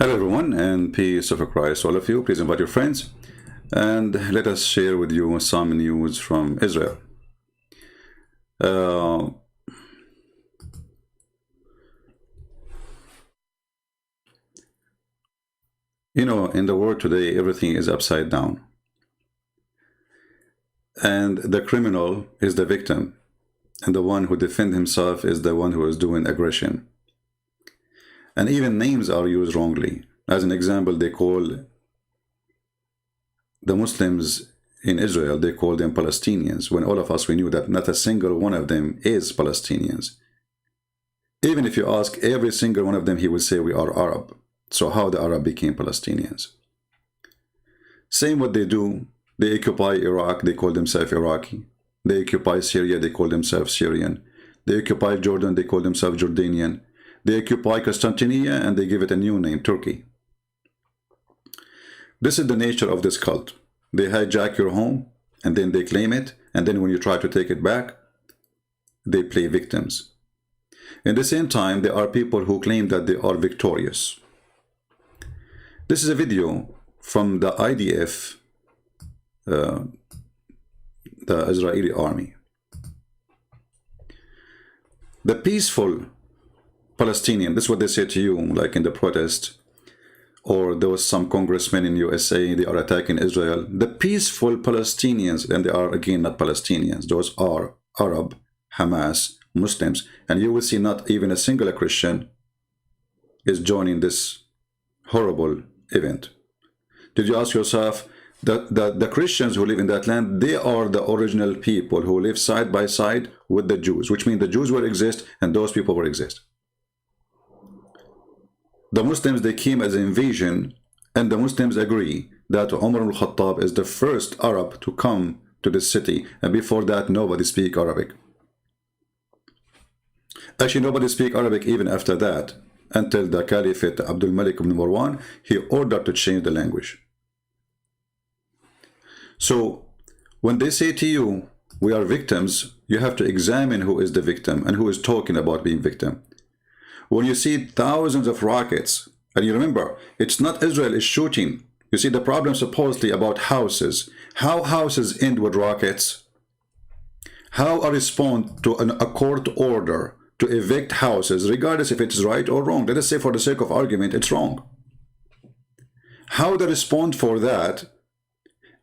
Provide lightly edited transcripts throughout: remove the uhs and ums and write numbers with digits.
Hello everyone, and peace of Christ all of you. Please invite your friends and let us share with you some news from Israel. In the world today, everything is upside down. And the criminal is the victim, and the one who defends himself is the one who is doing aggression. And even names are used wrongly. As an example, they call the Muslims in Israel, they call them Palestinians, when all of us, we knew that not a single one of them is Palestinians. Even if you ask every single one of them, he will say we are Arab. So how the Arab became Palestinians? Same what they do. They occupy Iraq, they call themselves Iraqi. They occupy Syria, they call themselves Syrian. They occupy Jordan, they call themselves Jordanian. They occupy Constantinople and they give it a new name, Turkey. This is the nature of this cult. They hijack your home and then they claim it, and then when you try to take it back, they play victims. In the same time, there are people who claim that they are victorious. This is a video from the IDF, the Israeli army. The peaceful Palestinian, this is what they say to you, like in the protest, or there was some congressmen in USA, they are attacking Israel. The peaceful Palestinians, and they are again not Palestinians, those are Arab, Hamas, Muslims, and you will see not even a single Christian is joining this horrible event. Did you ask yourself, the Christians who live in that land, they are the original people who live side by side with the Jews, which means the Jews will exist and those people will exist. The Muslims, they came as an invasion, and the Muslims agree that Umar al-Khattab is the first Arab to come to this city, and before that nobody speak Arabic. Actually, nobody speak Arabic even after that, until the Caliphate Abdul Malik ibn Marwan, he ordered to change the language. So when they say to you, we are victims, you have to examine who is the victim and who is talking about being victim. When you see thousands of rockets, and you remember, it's not Israel is shooting. You see the problem supposedly about houses. How houses end with rockets? How a response to a court order to evict houses, regardless if it's right or wrong. Let us say for the sake of argument, it's wrong. How the response for that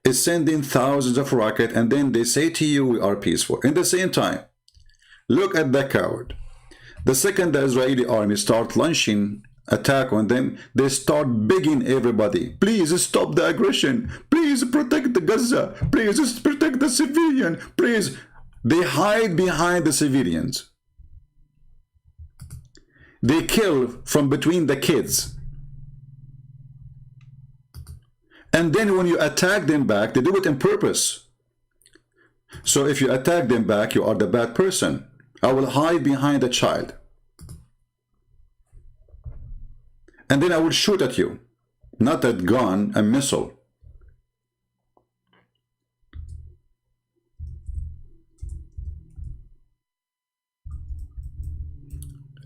is sending thousands of rockets, and then they say to you, we are peaceful. In the same time, look at the coward. The second the Israeli army start launching attack on them, they start begging everybody, please stop the aggression, please protect the Gaza, please protect the civilian, please. They hide behind the civilians. They kill from between the kids. And then when you attack them back, they do it on purpose. So if you attack them back, you are the bad person. I will hide behind a child. And then I will shoot at you. Not a gun, a missile.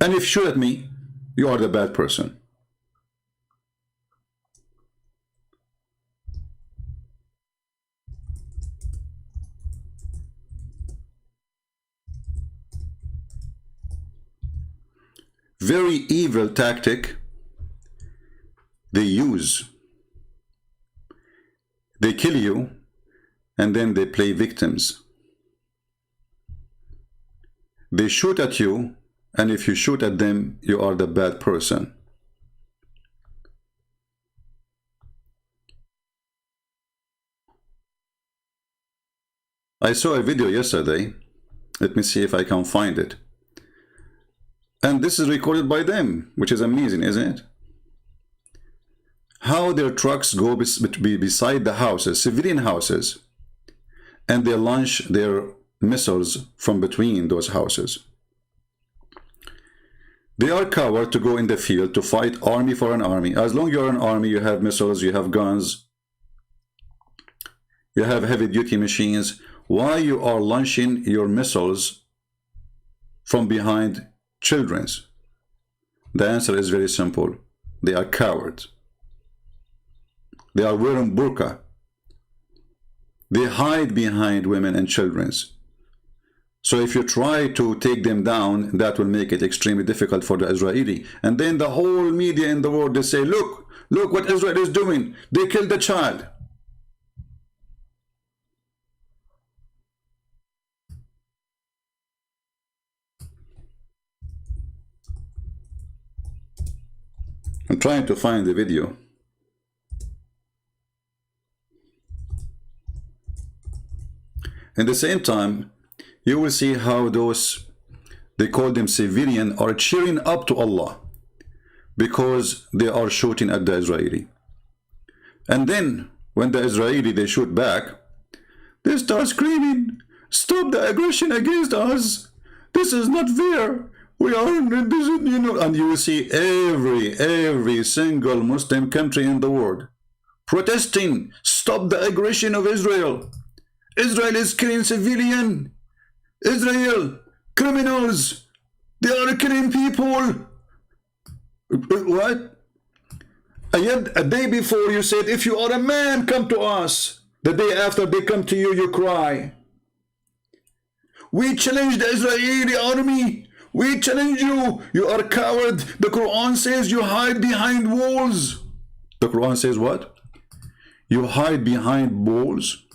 And if you shoot at me, you are the bad person. Very evil tactic they use. They kill you and then they play victims. They shoot at you, and if you shoot at them, you are the bad person. I saw a video yesterday. Let me see if I can find it. And this is recorded by them, which is amazing, isn't it? How their trucks go beside the houses, civilian houses, and they launch their missiles from between those houses. They are cowards to go in the field to fight army for an army. As long as you're an army, you have missiles, you have guns, you have heavy-duty machines. Why you are launching your missiles from behind children's? The answer is very simple. They are cowards. They are wearing burqa. They hide behind women and children. So if you try to take them down, that will make it extremely difficult for the Israeli. And then the whole media in the world, they say, look what Israel is doing. They killed the child. I'm trying to find the video. At the same time, you will see how those, they call them civilian, are cheering up to Allah because they are shooting at the Israeli. And then when the Israeli, they shoot back, they start screaming, stop the aggression against us. This is not fair. We are, you know, and you will see every single Muslim country in the world protesting, stop the aggression of Israel. Israel is killing civilian. Israel, criminals. They are killing people. What? And yet a day before you said, if you are a man, come to us. The day after they come to you, you cry. We challenge the Israeli army. We challenge you. You are a coward. The Quran says you hide behind walls. The Quran says what? You hide behind walls.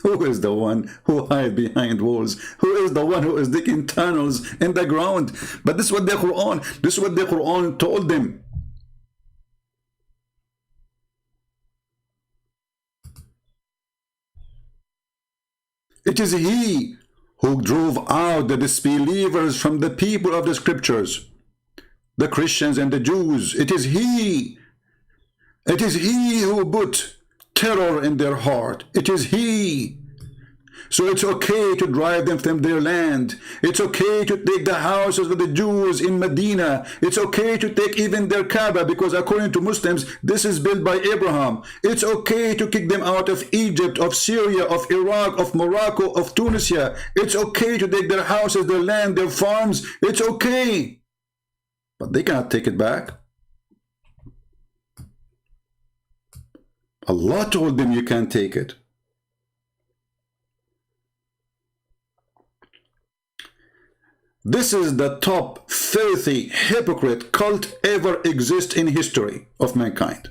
Who is the one who hide behind walls? Who is the one who is digging tunnels in the ground? But this is what the Quran told them. It is he who drove out the disbelievers from the people of the scriptures, the Christians and the Jews. It is he. It is he who put terror in their heart. It is he. So it's okay to drive them from their land. It's okay to take the houses of the Jews in Medina. It's okay to take even their Kaaba, because according to Muslims, this is built by Abraham. It's okay to kick them out of Egypt, of Syria, of Iraq, of Morocco, of Tunisia. It's okay to take their houses, their land, their farms. It's okay. But they cannot take it back. Allah told them you can't take it. This is the top filthy hypocrite cult ever exist in history of mankind.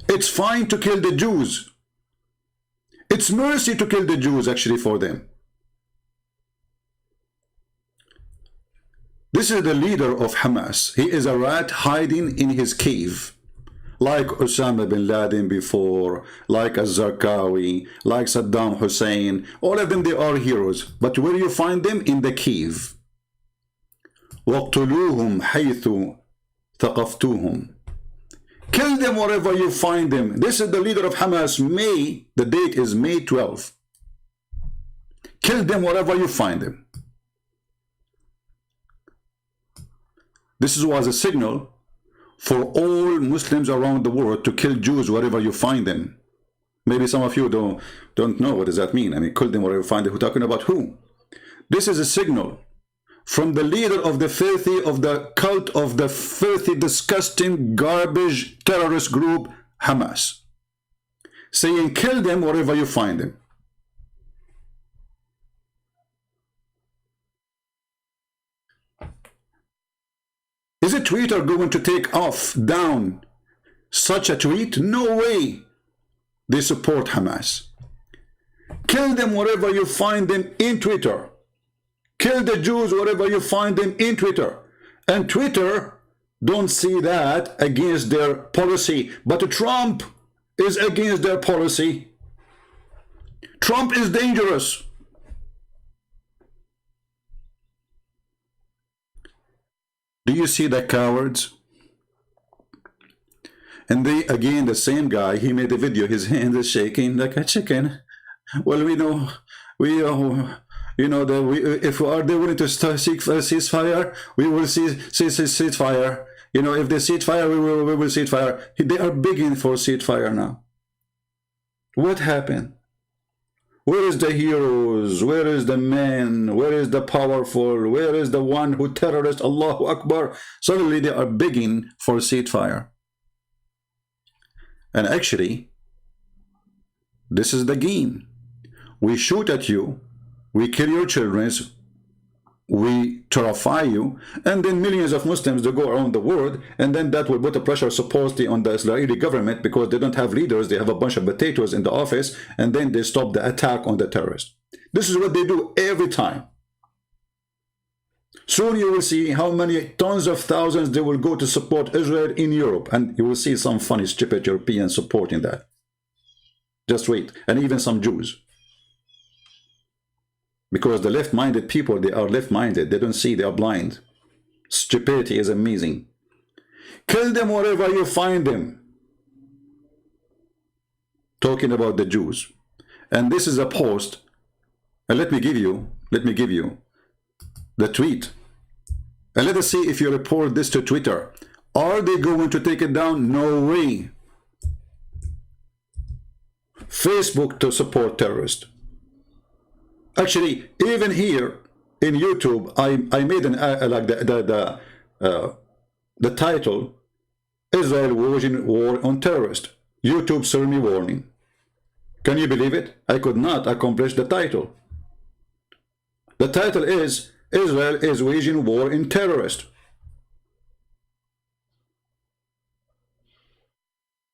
It's fine to kill the Jews. It's mercy to kill the Jews actually for them. This is the leader of Hamas. He is a rat hiding in his cave, like Osama bin Laden before, like Azhar, like Saddam Hussein. All of them, they are heroes. But where you find them? In the cave. وَاقْتُلُوهُمْ حَيْثُ ثَقَفْتُوهُمْ. Kill them wherever you find them. This is the leader of Hamas. May, the date is May 12. Kill them wherever you find them. This was a signal for all Muslims around the world to kill Jews wherever you find them. Maybe some of you don't know what does that mean. I mean, kill them wherever you find them. We're talking about who? This is a signal from the leader of the filthy, of the cult of the filthy, disgusting, garbage terrorist group, Hamas, saying kill them wherever you find them. Is a Twitter going to take off, down such a tweet? No way. They support Hamas. Kill them wherever you find them in Twitter. Kill the Jews wherever you find them in Twitter. And Twitter don't see that against their policy. But Trump is against their policy. Trump is dangerous. Do you see the cowards? And they, again, the same guy, he made a video, his hand is shaking like a chicken. Well, we know, you know, that if they are willing to seek a ceasefire, we will see ceasefire. You know, if they ceasefire, we will ceasefire. They are begging for ceasefire now. What happened? Where is the heroes? Where is the men? Where is the powerful? Where is the one who terrorist? Allahu Akbar. Suddenly they are begging for ceasefire. And actually, this is the game. We shoot at you, we kill your children, we terrify you, and then millions of Muslims they go around the world, and then that will put a pressure supposedly on the Israeli government because they don't have leaders, they have a bunch of potatoes in the office, and then they stop the attack on the terrorists. This is what they do every time. Soon you will see how many tons of thousands they will go to support Israel in Europe, and you will see some funny stupid Europeans supporting that. Just wait, and even some Jews. Because the left-minded people, they are left-minded. They don't see, they are blind. Stupidity is amazing. Kill them wherever you find them. Talking about the Jews. And this is a post. And let me give you the tweet. And let us see if you report this to Twitter. Are they going to take it down? No way. Facebook to support terrorists. Actually, even here in YouTube, I made an like the title, Israel waging war on terrorists. YouTube served me warning. Can you believe it? I could not accomplish the title. The title is Israel is waging war in terrorists.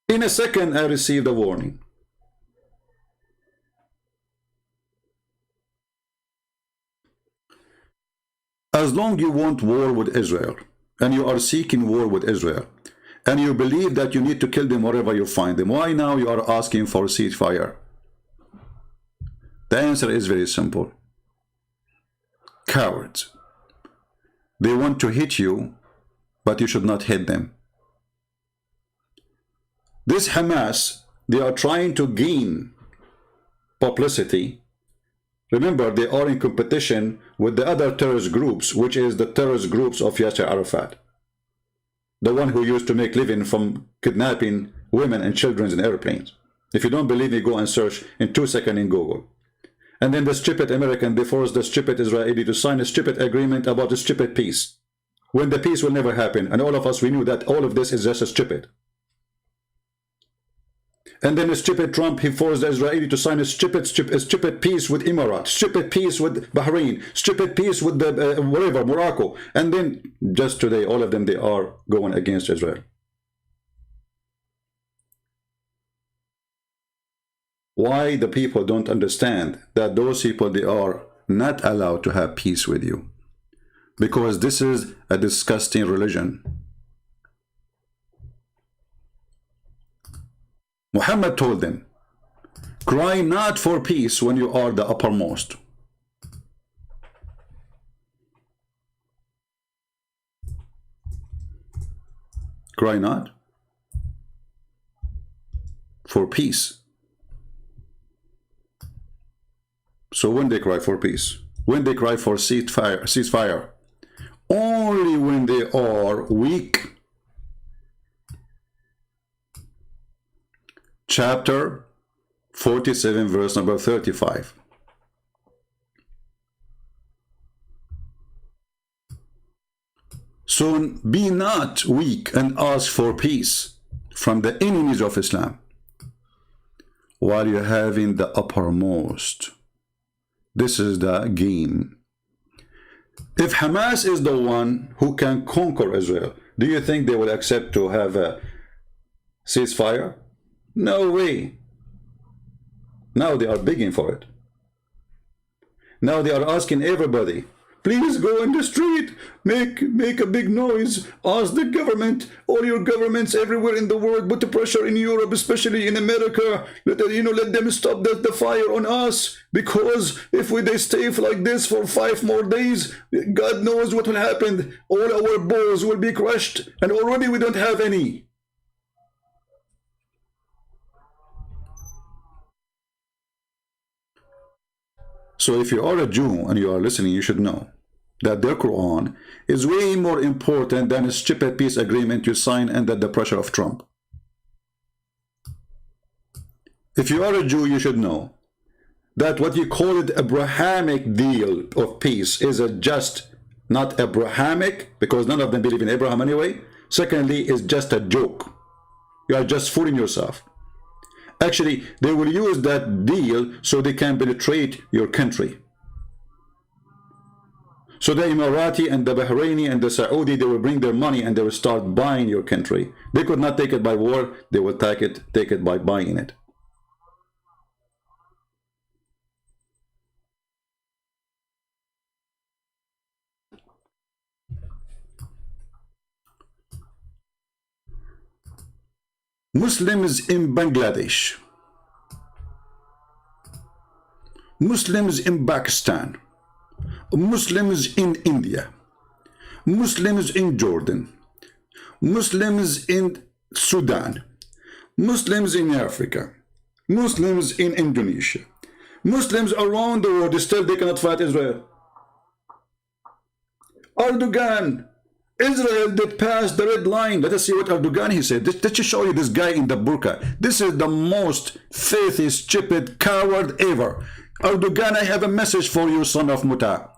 In a second, I received a warning. As long you want war with Israel, and you are seeking war with Israel, and you believe that you need to kill them wherever you find them, why now you are asking for ceasefire? The answer is very simple. Cowards. They want to hit you, but you should not hit them. This Hamas, they are trying to gain publicity. Remember, they are in competition with the other terrorist groups, which is the terrorist groups of Yasser Arafat. The one who used to make living from kidnapping women and children in airplanes. If you don't believe me, go and search in 2 seconds in Google. And then the stupid American, they forced the stupid Israeli to sign a stupid agreement about a stupid peace. When the peace will never happen. And all of us, we knew that all of this is just a stupid. And then a stupid Trump, he forced the Israeli to sign a stupid peace with Emirates, stupid peace with Bahrain, stupid peace with the whatever, Morocco. And then just today, all of them, they are going against Israel. Why the people don't understand that those people, they are not allowed to have peace with you? Because this is a disgusting religion. Muhammad told them, cry not for peace when you are the uppermost. Cry not for peace. So when they cry for peace, when they cry for ceasefire, only when they are weak. Chapter 47, verse number 35. So be not weak and ask for peace from the enemies of Islam while you're having the uppermost. This is the game. If Hamas is the one who can conquer Israel, do you think they will accept to have a ceasefire? No way. Now they are begging for it. Now they are asking everybody, please go in the street, make a big noise, ask the government, all your governments everywhere in the world, put the pressure in Europe, especially in America, let them stop the fire on us, because if they stay like this for 5 more days, God knows what will happen. All our balls will be crushed, and already we don't have any. So if you are a Jew and you are listening, you should know that their Quran is way more important than a stupid peace agreement you sign under the pressure of Trump. If you are a Jew, you should know that what you call it Abrahamic deal of peace is a just, not Abrahamic, because none of them believe in Abraham anyway. Secondly, it's just a joke. You are just fooling yourself. Actually, they will use that deal so they can penetrate your country. So the Emirati and the Bahraini and the Saudi, they will bring their money and they will start buying your country. They could not take it by war, they will take it by buying it. Muslims in Bangladesh, Muslims in Pakistan, Muslims in India, Muslims in Jordan, Muslims in Sudan, Muslims in Africa, Muslims in Indonesia, Muslims around the world, still they cannot fight Israel. Erdogan, Israel did pass the red line. Let us see what Erdogan he said. Let's just show you this guy in the burqa. This is the most filthy, stupid coward ever. Erdogan, I have a message for you, son of Muta.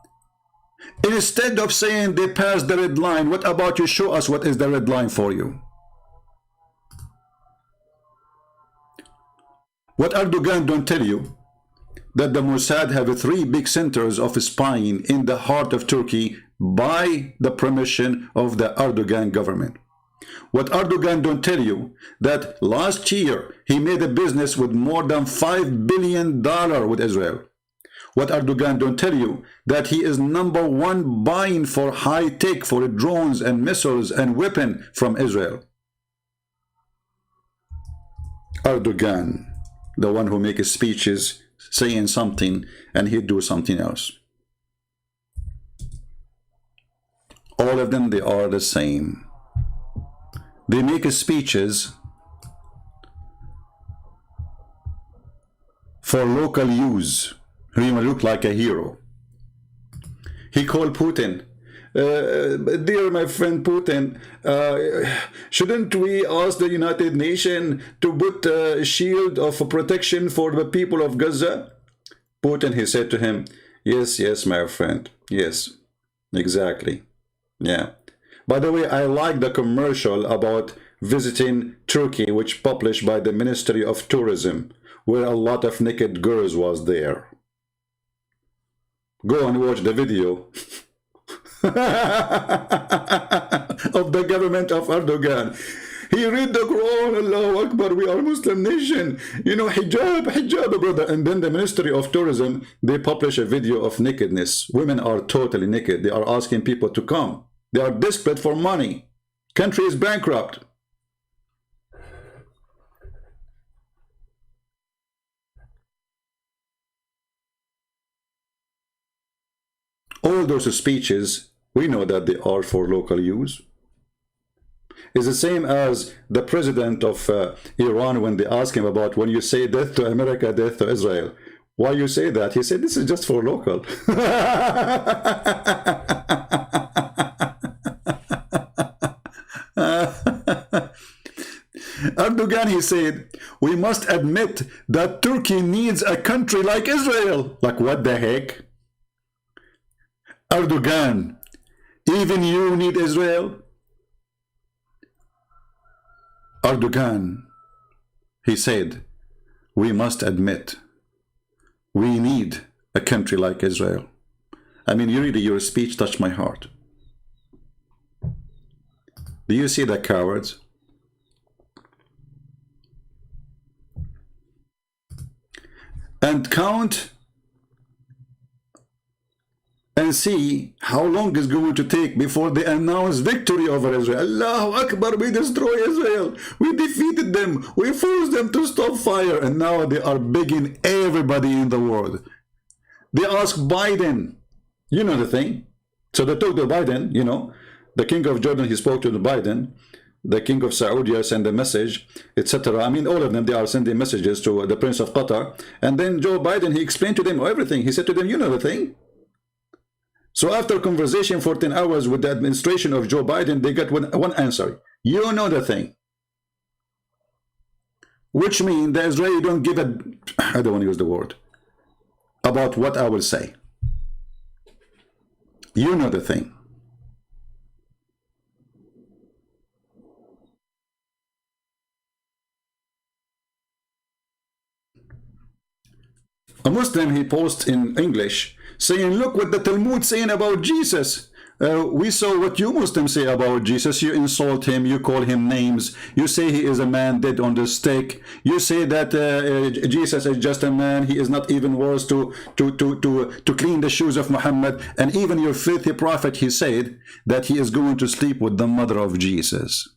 Instead of saying they passed the red line, what about you show us what is the red line for you? What Erdogan don't tell you, that the Mossad have 3 big centers of spying in the heart of Turkey by the permission of the Erdogan government. What Erdogan don't tell you, that last year he made a business with more than $5 billion with Israel. What Erdogan don't tell you, that he is #1 buying for high tech, for drones and missiles and weapons from Israel. Erdogan, the one who makes speeches saying something and he do something else. All of them, they are the same. They make speeches for local use. He will look like a hero. He called Putin, dear my friend Putin, shouldn't we ask the United Nations to put a shield of protection for the people of Gaza? Putin, he said to him, yes, yes, my friend, yes, exactly. Yeah. By the way, I like the commercial about visiting Turkey, which published by the Ministry of Tourism, where a lot of naked girls was there. Go and watch the video of the government of Erdogan. He read the Quran, Allahu Akbar, we are a Muslim nation. You know, hijab, hijab, brother. And then the Ministry of Tourism, they publish a video of nakedness. Women are totally naked. They are asking people to come. They are desperate for money. Country is bankrupt. All those speeches, we know that they are for local use. It's the same as the president of Iran, when they ask him about, when you say death to America, death to Israel, why you say that? He said, this is just for local. Erdogan, he said, we must admit that Turkey needs a country like Israel. Like, what the heck? Erdogan, even you need Israel? Erdogan, he said, we must admit we need a country like Israel. I mean, really, your speech touched my heart. Do you see the cowards? And count and see how long it's going to take before they announce victory over Israel. Allahu Akbar, we destroy Israel. We defeated them. We forced them to stop fire. And now they are begging everybody in the world. They ask Biden, you know the thing. So they talk to Biden, you know. The king of Jordan, he spoke to the Biden. The king of Saudi sent a message, etc. I mean, all of them, they are sending messages to the Prince of Qatar. And then Joe Biden, he explained to them everything. He said to them, you know the thing. So after conversation for 10 hours with the administration of Joe Biden, they got one answer. You know the thing. which means the Israeli don't give a, I don't want to use the word, about what I will say. You know the thing. A Muslim, he posts in English saying, look what the Talmud saying about Jesus. We saw what you Muslims say about Jesus. You insult him, you call him names, you say he is a man dead on the stake, you say that Jesus is just a man, he is not even worth to clean the shoes of Muhammad. And even your filthy prophet, he said that he is going to sleep with the mother of Jesus.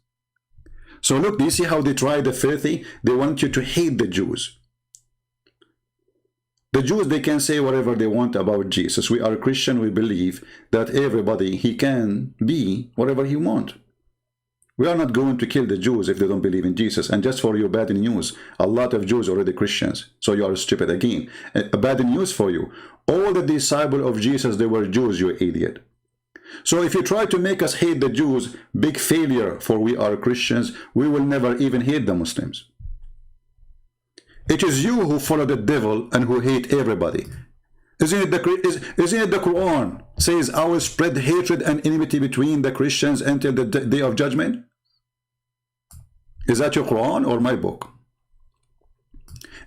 So look, do you see how they try the filthy? They want you to hate the Jews. The Jews, they can say whatever they want about Jesus. We are Christian, we believe that everybody, he can be whatever he wants. We are not going to kill the Jews if they don't believe in Jesus. And just for your bad news, a lot of Jews are already Christians. So you are stupid again. A bad news for you. All the disciples of Jesus, they were Jews, you idiot. So if you try to make us hate the Jews, big failure, for we are Christians. We will never even hate the Muslims. It is you who follow the devil and who hate everybody. Isn't it the Quran says, I will spread hatred and enmity between the Christians until the day of judgment? Is that your Quran or my book?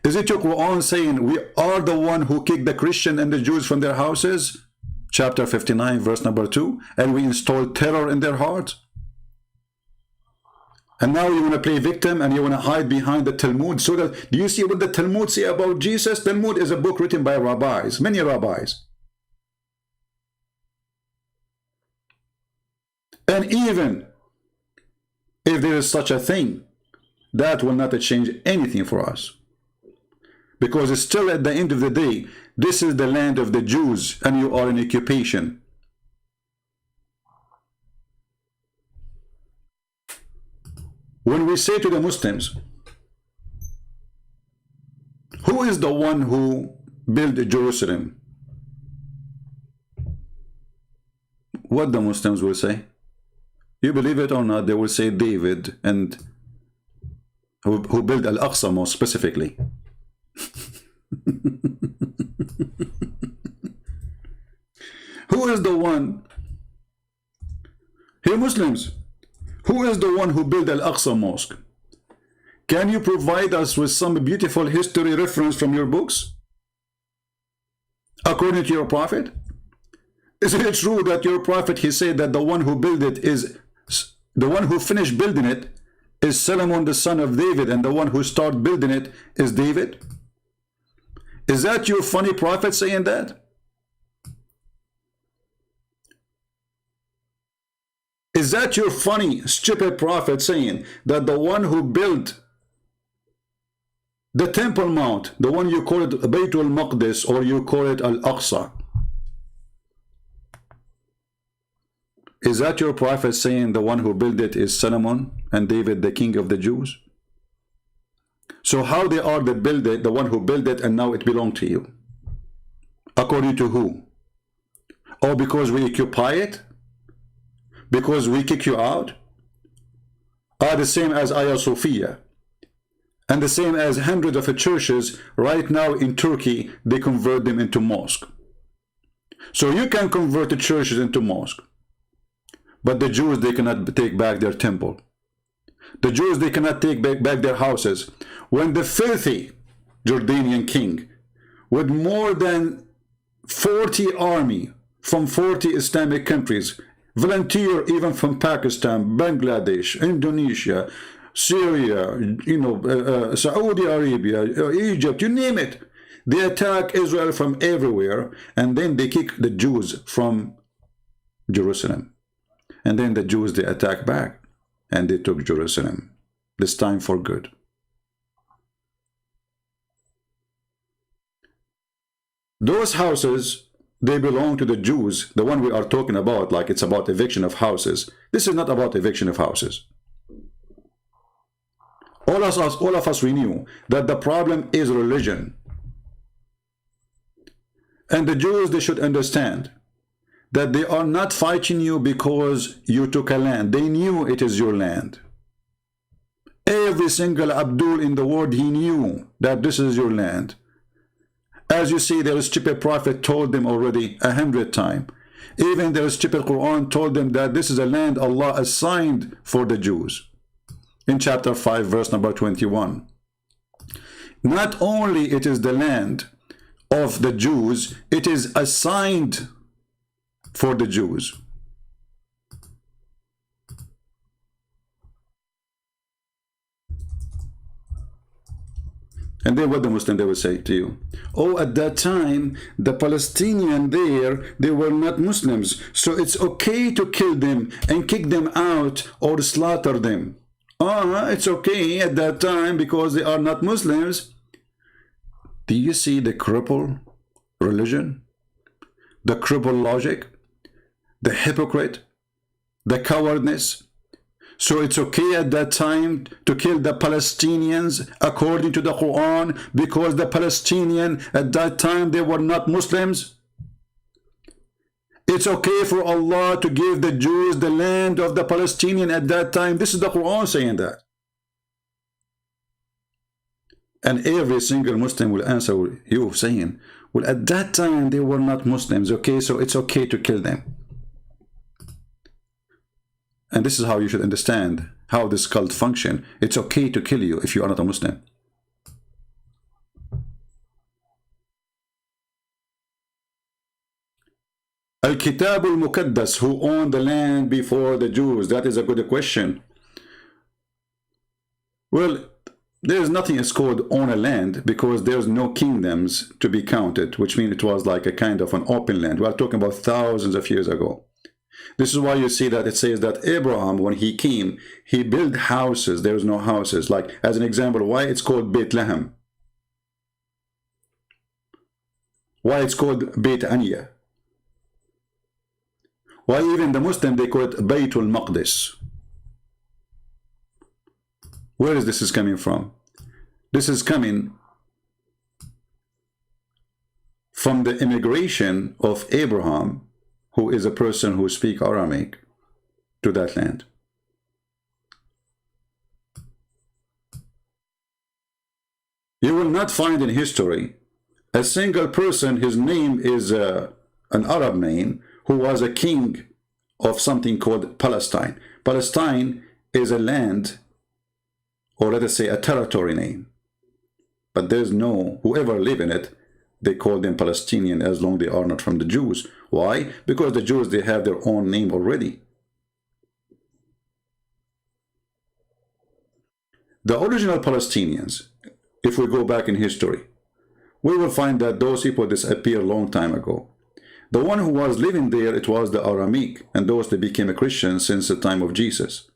Is it your Quran saying we are the one who kicked the Christian and the Jews from their houses? Chapter 59 verse number 2. And we installed terror in their hearts. And now you want to play victim and you want to hide behind the Talmud. So that, do you see what the Talmud say about Jesus? Talmud is a book written by rabbis, many rabbis. And even if there is such a thing, that will not change anything for us. Because it's still at the end of the day, this is the land of the Jews and you are in occupation. When we say to the Muslims, who is the one who built Jerusalem? What the Muslims will say? You believe it or not, they will say David, and who built Al-Aqsa most specifically. Who is the one? Hey Muslims, who is the one who built Al-Aqsa Mosque? Can you provide us with some beautiful history reference from your books? According to your prophet? Isn't it true that your prophet, he said that the one who built it is, the one who finished building it is Solomon the son of David, and the one who started building it is David? Is that your funny prophet saying that? Is that your funny, stupid prophet saying that the one who built the Temple Mount, the one you call it Baytul Maqdis or you call it Al-Aqsa, is that your prophet saying the one who built it is Solomon and David, the king of the Jews? So how they are the one who built it and now it belongs to you? According to who? Or because we occupy it? Because we kick you out? Are the same as SOFYA, and the same as hundreds of churches right now in Turkey, they convert them into mosque. So you can convert the churches into mosque, but the Jews, they cannot take back their temple. The Jews, they cannot take back their houses. When the filthy Jordanian king with more than 40 army from 40 Islamic countries, volunteer even from Pakistan, Bangladesh, Indonesia, Syria, Saudi Arabia, Egypt, you name it. They attack Israel from everywhere, and then they kick the Jews from Jerusalem. And then the Jews, they attack back, and they took Jerusalem, this time for good. Those houses, they belong to the Jews, the one we are talking about, like it's about eviction of houses. This is not about eviction of houses. All of us, we knew that the problem is religion. And the Jews, they should understand that they are not fighting you because you took a land. They knew it is your land. Every single Abdul in the world, he knew that this is your land. As you see, their stupid prophet told them already 100 times. Even their stupid Quran told them that this is a land Allah assigned for the Jews. In chapter 5, verse number 21. Not only it is the land of the Jews, it is assigned for the Jews. And then what the Muslim, they will say to you, oh, at that time, the Palestinian there, they were not Muslims, so it's okay to kill them and kick them out or slaughter them. It's okay at that time because they are not Muslims. Do you see the cripple religion, the cripple logic, the hypocrite, the cowardness? So it's okay at that time to kill the Palestinians according to the Quran because the Palestinian at that time, they were not Muslims? It's okay for Allah to give the Jews the land of the Palestinian at that time. This is the Quran saying that. And every single Muslim will answer you saying, well, at that time they were not Muslims, okay, so it's okay to kill them. And this is how you should understand how this cult function. It's okay to kill you if you are not a Muslim. Al-Kitab al-Muqaddas, who owned the land before the Jews? That is a good question. Well, there is nothing is called own a land because there's no kingdoms to be counted, which means it was like a kind of an open land. We are talking about thousands of years ago. This is why you see that it says that Abraham, when he came, he built houses. There was no houses. Like, as an example, why it's called Bethlehem? Why it's called Beit Anya? Why even the Muslim, they call it Baytul Maqdis? Where is this coming from? This is coming from the immigration of Abraham, who is a person who speaks Aramaic, to that land. You will not find in history a single person, his name is an Arab name, who was a king of something called Palestine. Palestine is a land, or let us say a territory name. But there's no, whoever live in it, they call them Palestinian as long they are not from the Jews. Why? Because the Jews, they have their own name already. The original Palestinians, if we go back in history, we will find that those people disappeared a long time ago. The one who was living there, it was the Aramaic, and those that became a Christian since the time of Jesus.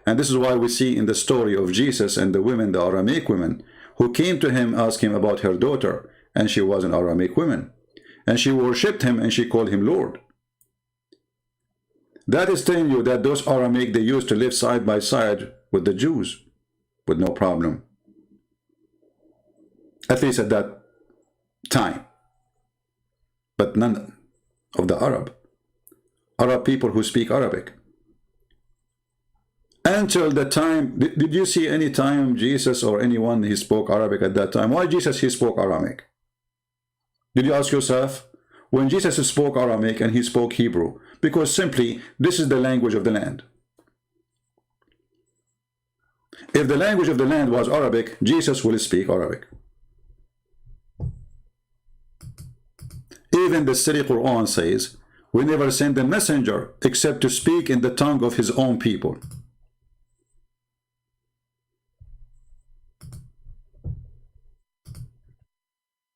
And this is why we see in the story of Jesus and the women, the Aramaic women, who came to him, asked him about her daughter, and she was an Aramaic woman. And she worshipped him and she called him Lord. That is telling you that those Aramaic, they used to live side by side with the Jews with no problem. At least at that time. But none of the Arab people who speak Arabic. Until the time, did you see any time Jesus or anyone, he spoke Arabic at that time? Why Jesus, he spoke Aramaic? Did you ask yourself? When Jesus spoke Aramaic and he spoke Hebrew, because simply, this is the language of the land. If the language of the land was Arabic, Jesus will speak Arabic. Even the Siri Quran says, we never send a messenger except to speak in the tongue of his own people.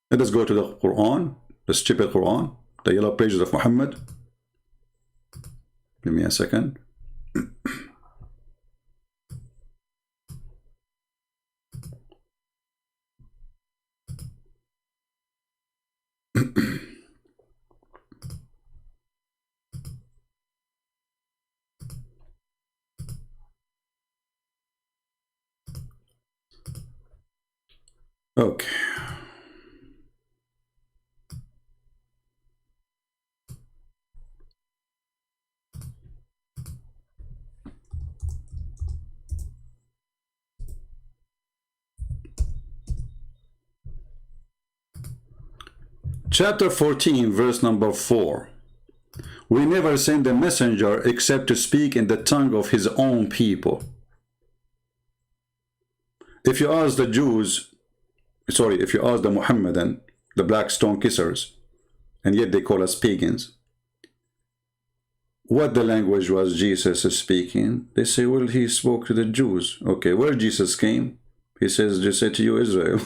Let us go to the Quran, the stupid Quran, the yellow pages of Muhammad. Give me a second. Okay. Chapter 14, verse number 4. We never send a messenger except to speak in the tongue of his own people. If you ask the Jews, sorry, if you ask the Muhammadan, the black stone kissers, and yet they call us pagans, what the language was Jesus is speaking, they say, well, he spoke to the Jews. Okay, where Jesus came, he says, just say to you, Israel.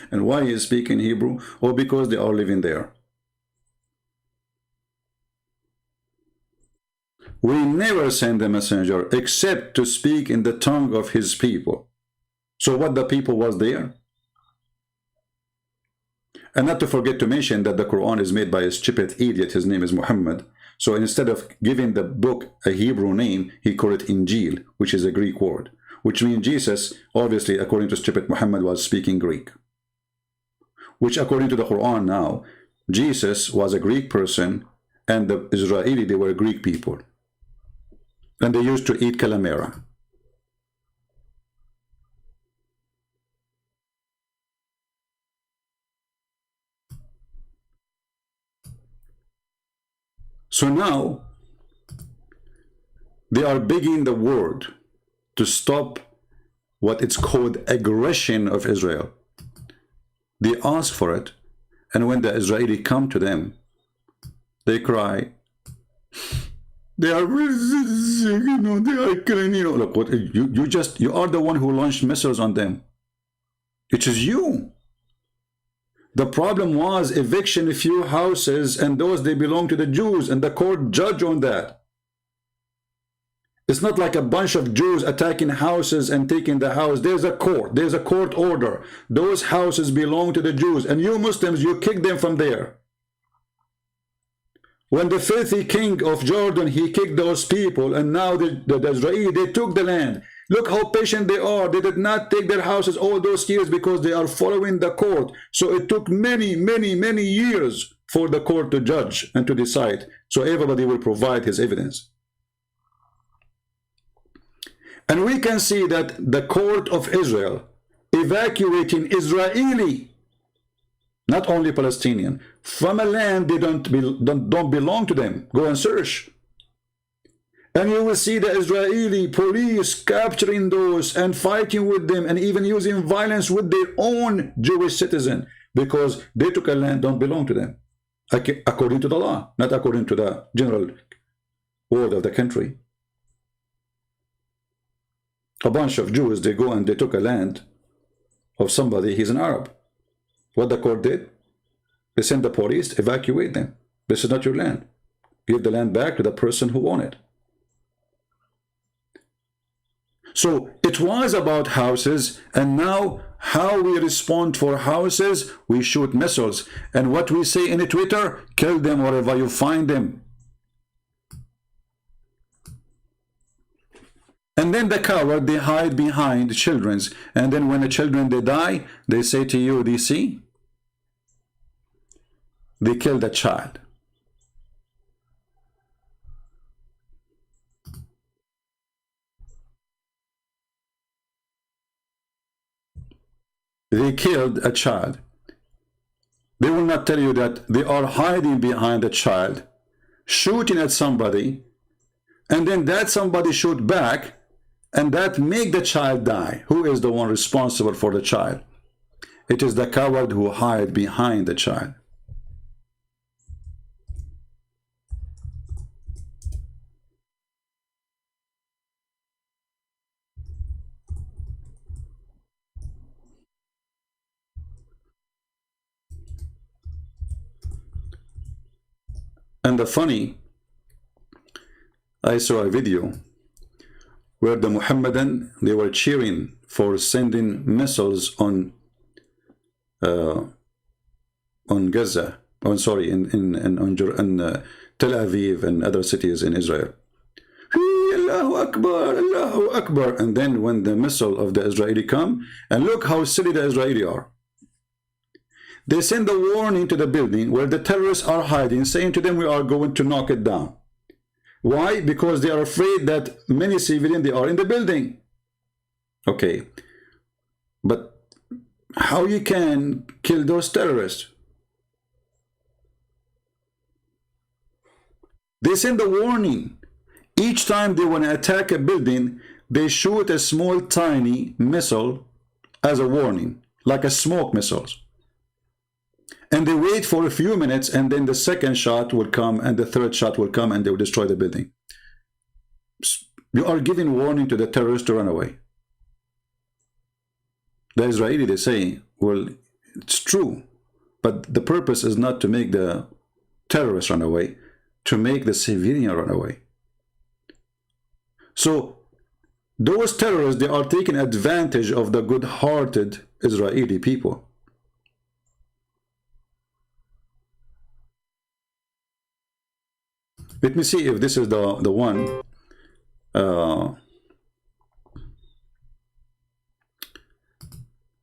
And why he is speaking Hebrew? Or because they are living there. We never send a messenger except to speak in the tongue of his people. So what the people was there? And not to forget to mention that the Quran is made by a stupid idiot. His name is Muhammad. So instead of giving the book a Hebrew name, he called it Injil, which is a Greek word. Which means Jesus, obviously, according to stupid Muhammad, was speaking Greek. Which according to the Quran now, Jesus was a Greek person and the Israeli, they were Greek people. And they used to eat calamera. So now, they are begging the world to stop what it's called aggression of Israel. They ask for it, and when the Israeli come to them, they cry, they are, you know, they are killing, you know. Look, what you are the one who launched missiles on them. It is you. The problem was eviction a few houses, and those they belong to the Jews, and the court judge on that. It's not like a bunch of Jews attacking houses and taking the house. There's a court. There's a court order. Those houses belong to the Jews, and you Muslims, you kick them from there. When the filthy king of Jordan, he kicked those people, and now the Israeli, they took the land. Look how patient they are. They did not take their houses all those years because they are following the court. So it took many years for the court to judge and to decide. So everybody will provide his evidence. And we can see that the court of Israel evacuating Israeli, not only Palestinian, from a land they don't belong to them. Go and search. And you will see the Israeli police capturing those and fighting with them and even using violence with their own Jewish citizen because they took a land don't belong to them. According to the law, not according to the general word of the country. A bunch of Jews, they go and they took a land of somebody, he's an Arab. What the court did? They sent the police, evacuate them. This is not your land. Give the land back to the person who owned it. So it was about houses, and now how we respond for houses, we shoot missiles. And what we say in Twitter, kill them wherever you find them. And then the coward, they hide behind children's. And then when the children, they die, they say to you, DC, they killed a child. They killed a child. They will not tell you that they are hiding behind a child, shooting at somebody, and then that somebody shoot back, and that make the child die. Who is the one responsible for the child? It is the coward who hide behind the child. And the funny, I saw a video where the Muhammadan, they were cheering for sending missiles on Gaza, on sorry, in Tel Aviv and other cities in Israel. Allahu Akbar, Allahu Akbar. And then when the missile of the Israeli come, and look how silly the Israeli are. They send a warning to the building where the terrorists are hiding, saying to them, we are going to knock it down. Why? Because they are afraid that many civilians, they are in the building. Okay. But how you can kill those terrorists? They send a warning. Each time they want to attack a building, they shoot a small, tiny missile as a warning, like a smoke missiles. And they wait for a few minutes, and then the second shot will come, and the third shot will come, and they will destroy the building. You are giving warning to the terrorists to run away. The Israeli, they say, well, it's true, but the purpose is not to make the terrorists run away, to make the civilian run away. So those terrorists, they are taking advantage of the good-hearted Israeli people. Let me see if this is the one.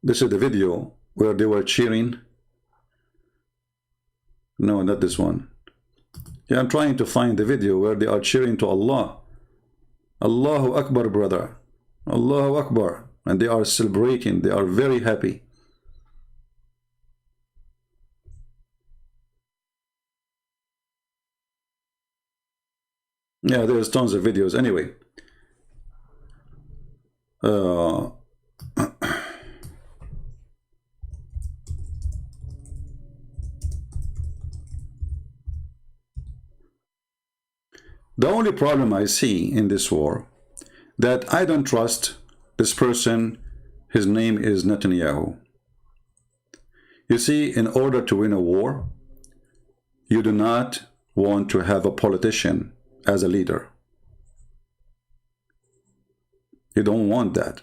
This is the video where they were cheering. No, not this one. Yeah, I'm trying to find the video where they are cheering to Allah. Allahu Akbar, brother. Allahu Akbar. And they are celebrating. They are very happy. Yeah, there's tons of videos. Anyway. The only problem I see in this war, that I don't trust this person. His name is Netanyahu. You see, in order to win a war, you do not want to have a politician as a leader. You don't want that.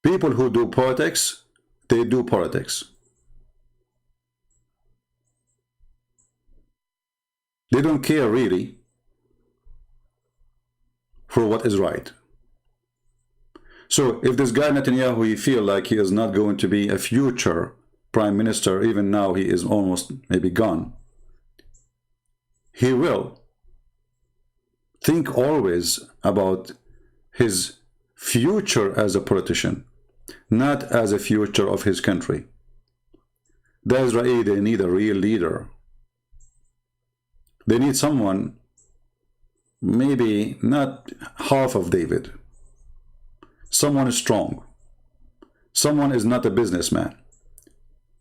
People who do politics, they do politics. They don't care really for what is right. So if this guy Netanyahu, he feel like he is not going to be a future prime minister, even now he is almost maybe gone, he will think always about his future as a politician, not as a future of his country. The Israeli, they need a real leader. They need someone, maybe not half of David. Someone is strong. Someone is not a businessman.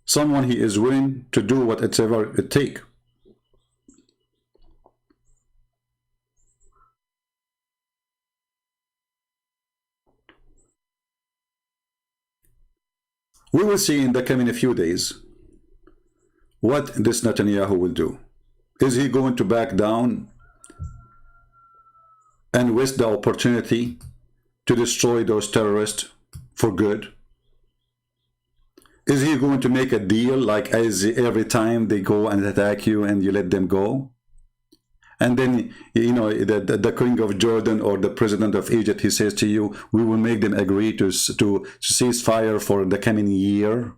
Someone he is willing to do whatever it takes. We will see in the coming few days what this Netanyahu will do. Is he going to back down and waste the opportunity to destroy those terrorists for good? Is he going to make a deal like as every time they go and attack you and you let them go? And then, you know, the King of Jordan or the President of Egypt, he says to you, we will make them agree to cease fire for the coming year.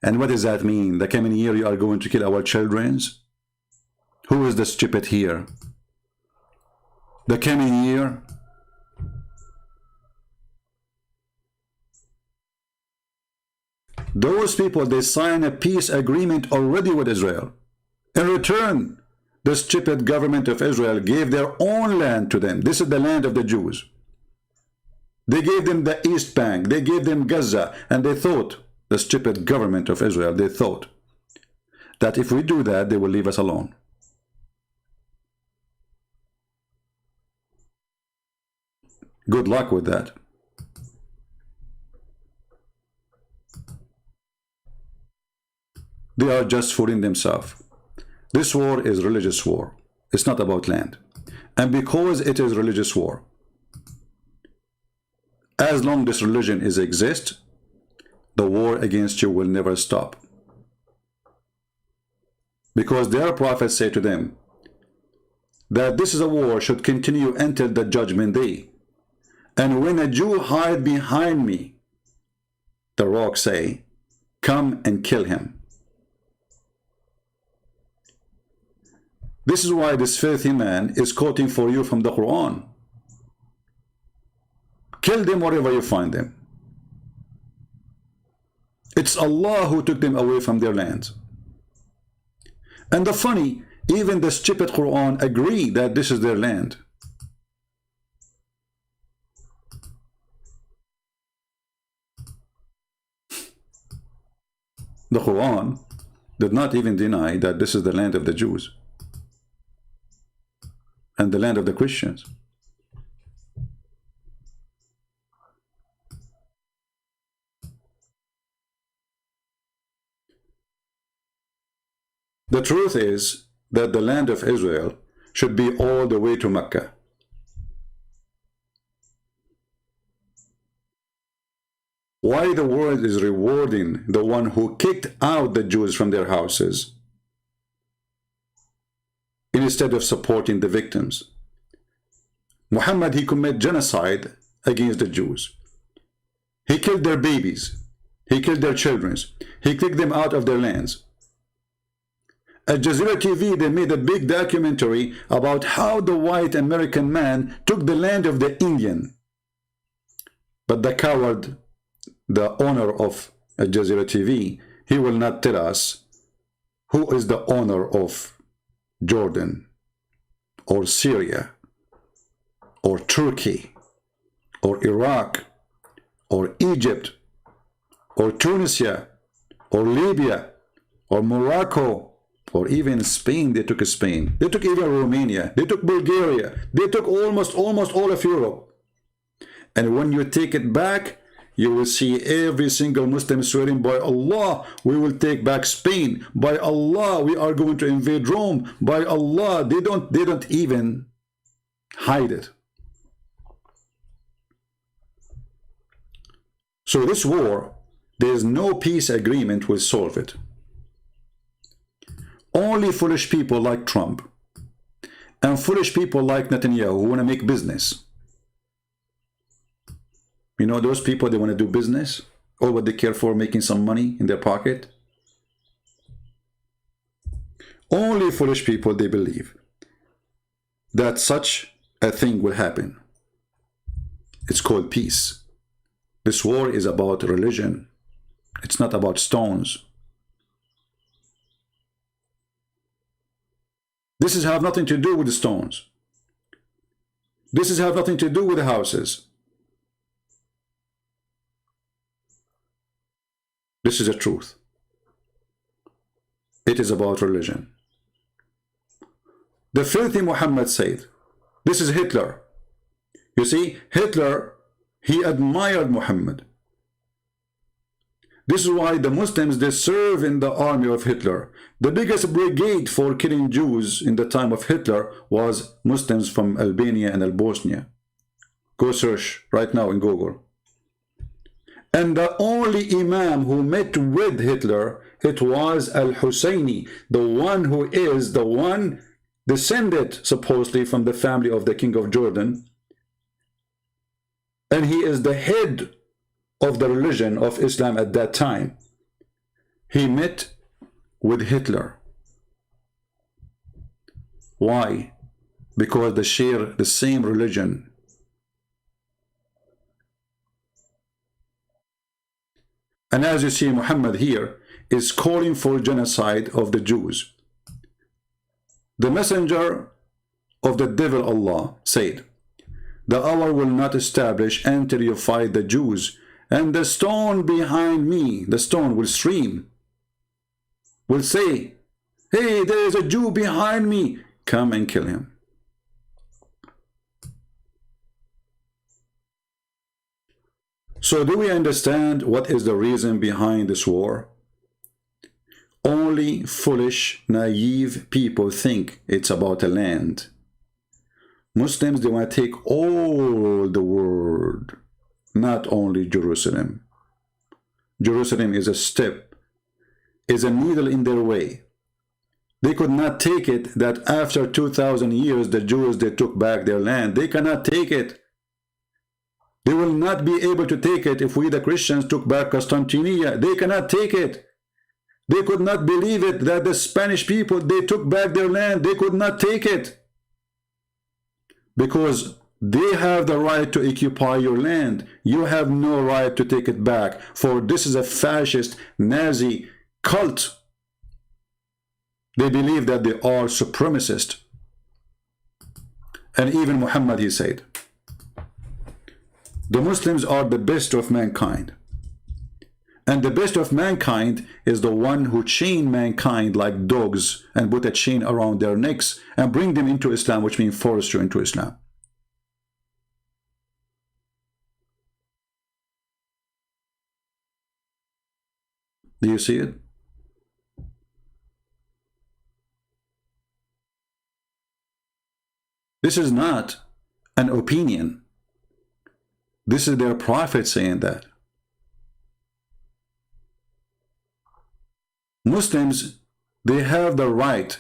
And what does that mean? The coming year you are going to kill our children? Who is the stupid here? The coming year? Those people, they sign a peace agreement already with Israel. In return, the stupid government of Israel gave their own land to them. This is the land of the Jews. They gave them the East Bank. They gave them Gaza. And they thought, the stupid government of Israel, they thought that if we do that, they will leave us alone. Good luck with that. They are just fooling themselves. This war is religious war. It's not about land. And because it is religious war, as long as this religion exists, the war against you will never stop. Because their prophets say to them that this is a war should continue until the judgment day. And when a Jew hide behind me, the rock say, come and kill him. This is why this filthy man is quoting for you from the Quran. Kill them wherever you find them. It's Allah who took them away from their land. And the funny, even the stupid Quran agree that this is their land. The Quran did not even deny that this is the land of the Jews and the land of the Christians. The truth is that the land of Israel should be all the way to Mecca. Why the world is rewarding the one who kicked out the Jews from their houses instead of supporting the victims? Muhammad, he committed genocide against the Jews. He killed their babies. He killed their children. He kicked them out of their lands. At Jazeera TV, they made a big documentary about how the white American man took the land of the Indian. But the coward, the owner of Al Jazeera TV, he will not tell us who is the owner of Jordan or Syria or Turkey or Iraq or Egypt or Tunisia or Libya or Morocco or even Spain. They took Spain. They took even Romania. They took Bulgaria. They took almost all of Europe. And when you take it back, you will see every single Muslim swearing, by Allah, we will take back Spain. By Allah, we are going to invade Rome. By Allah, they don't even hide it. So this war, there is no peace agreement will solve it. Only foolish people like Trump and foolish people like Netanyahu who want to make business. You know, those people, they want to do business. All what they care for, making some money in their pocket. Only foolish people, they believe that such a thing will happen. It's called peace. This war is about religion. It's not about stones. This has nothing to do with the stones. This has nothing to do with the houses. This is the truth. It is about religion. The filthy Muhammad said, this is Hitler. You see, Hitler, he admired Muhammad. This is why the Muslims, they serve in the army of Hitler. The biggest brigade for killing Jews in the time of Hitler was Muslims from Albania and Bosnia. Go search right now in Google. And the only Imam who met with Hitler, it was Al-Husseini, the one who is the one descended supposedly from the family of the king of Jordan. And he is the head of the religion of Islam at that time. He met with Hitler. Why? Because they share the same religion. And as you see, Muhammad here is calling for genocide of the Jews. The messenger of the devil Allah said, the hour will not establish until you fight the Jews, and the stone behind me, the stone will scream, will say, hey, there is a Jew behind me, come and kill him. So do we understand what is the reason behind this war? Only foolish, naive people think it's about a land. Muslims, they want to take all the world, not only Jerusalem. Jerusalem is a step, is a needle in their way. They could not take it that after 2,000 years, the Jews, they took back their land. They cannot take it. They will not be able to take it if we, the Christians, took back Constantinople. They cannot take it. They could not believe it that the Spanish people, they took back their land. They could not take it. Because They have the right to occupy your land. You have no right to take it back, for this is a fascist Nazi cult. They believe that they are supremacist. And even Muhammad, he said, the Muslims are the best of mankind. And the best of mankind is the one who chain mankind like dogs and put a chain around their necks and bring them into Islam, which means force you into Islam. Do you see it? This is not an opinion. This is their prophet saying that. Muslims, they have the right,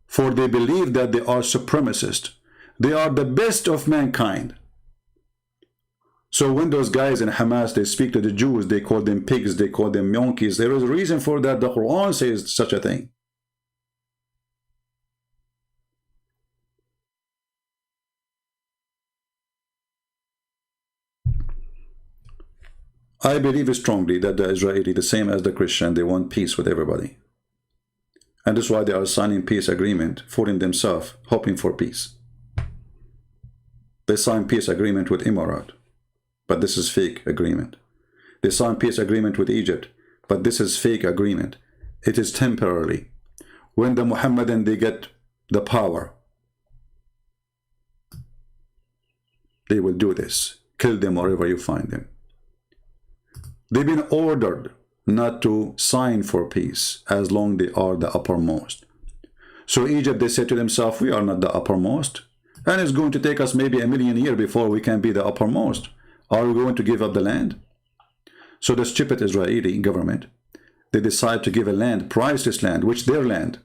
for they believe that they are supremacist. They are the best of mankind. So when those guys in Hamas, they speak to the Jews, they call them pigs, they call them monkeys. There is a reason for that. The Quran says such a thing. I believe strongly that the Israeli, the same as the Christian, they want peace with everybody. And that's why they are signing peace agreement, fooling themselves, hoping for peace. They sign peace agreement with Emirat, but this is fake agreement. They sign peace agreement with Egypt, but this is fake agreement. It is temporarily. When the Mohammedan, they get the power, they will do this. Kill them wherever you find them. They've been ordered not to sign for peace as long they are the uppermost. So Egypt, they said to themselves, we are not the uppermost, and it's going to take us maybe 1,000,000 years before we can be the uppermost. Are we going to give up the land? So the stupid Israeli government, they decide to give a land, priceless land, which their land,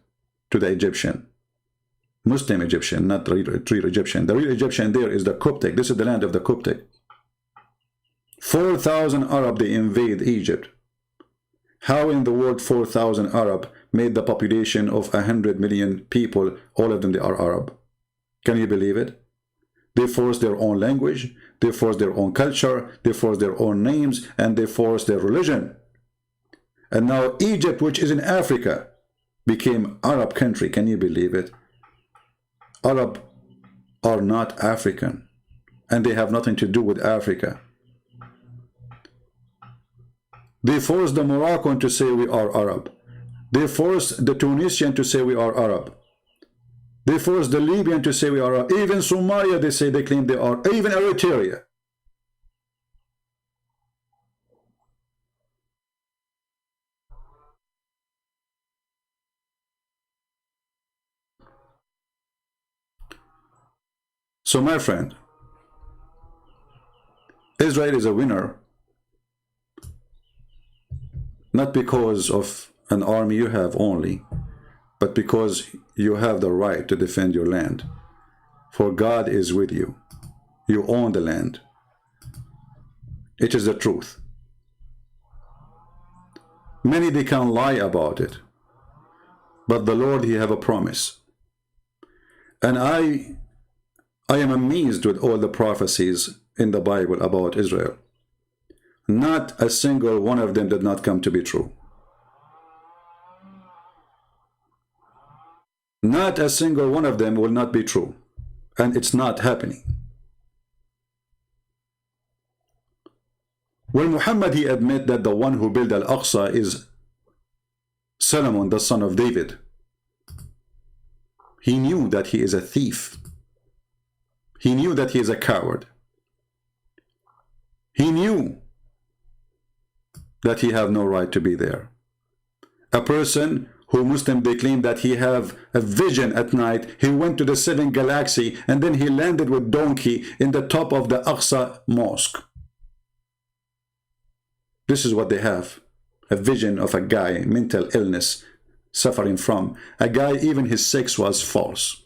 to the Egyptian. Muslim Egyptian, not the real Egyptian. The real Egyptian there is the Coptic. This is the land of the Coptic. 4,000 Arab, they invade Egypt. How in the world 4,000 Arab made the population of 100 million people, all of them they are Arab? Can you believe it? They force their own language, they force their own culture, they force their own names, and they force their religion. And now Egypt, which is in Africa, became Arab country. Can you believe it? Arab are not African, and they have nothing to do with Africa. They forced the Moroccan to say we are Arab. They forced the Tunisian to say we are Arab. They forced the Libyan to say we are Arab. Even Somalia, they say they claim they are. Even Eritrea. So my friend, Israel is a winner, not because of an army you have only, but because you have the right to defend your land. For God is with you. You own the land. It is the truth. Many, they can lie about it, but the Lord, he have a promise. And I am amazed with all the prophecies in the Bible about Israel. Not a single one of them did not come to be true. Not a single one of them will not be true. And it's not happening. When Muhammad, he admit that the one who built Al-Aqsa is Solomon, the son of David, he knew that he is a thief. He knew that he is a coward. He knew that he have no right to be there. A person who Muslim, they claim that he have a vision at night. He went to the 7th galaxy and then he landed with donkey in the top of the Aqsa mosque. This is what they have. A vision of a guy, mental illness, suffering from. A guy, even his sex was false.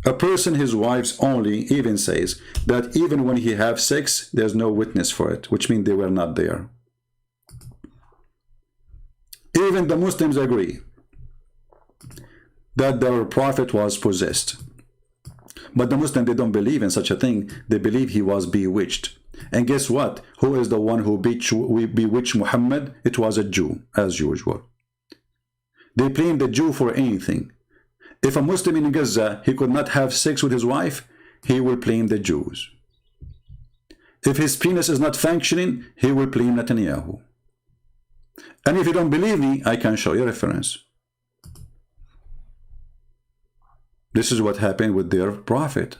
A person, his wife's only, even says that even when he have sex, there's no witness for it, which means they were not there. Even the Muslims agree that their prophet was possessed. But the Muslims, they don't believe in such a thing. They believe he was bewitched. And guess what? Who is the one who bewitched Muhammad? It was a Jew, as usual. They blame the Jew for anything. If a Muslim in Gaza, he could not have sex with his wife, he will blame the Jews. If his penis is not functioning, he will blame Netanyahu. And if you don't believe me, I can show you a reference. This is what happened with their prophet.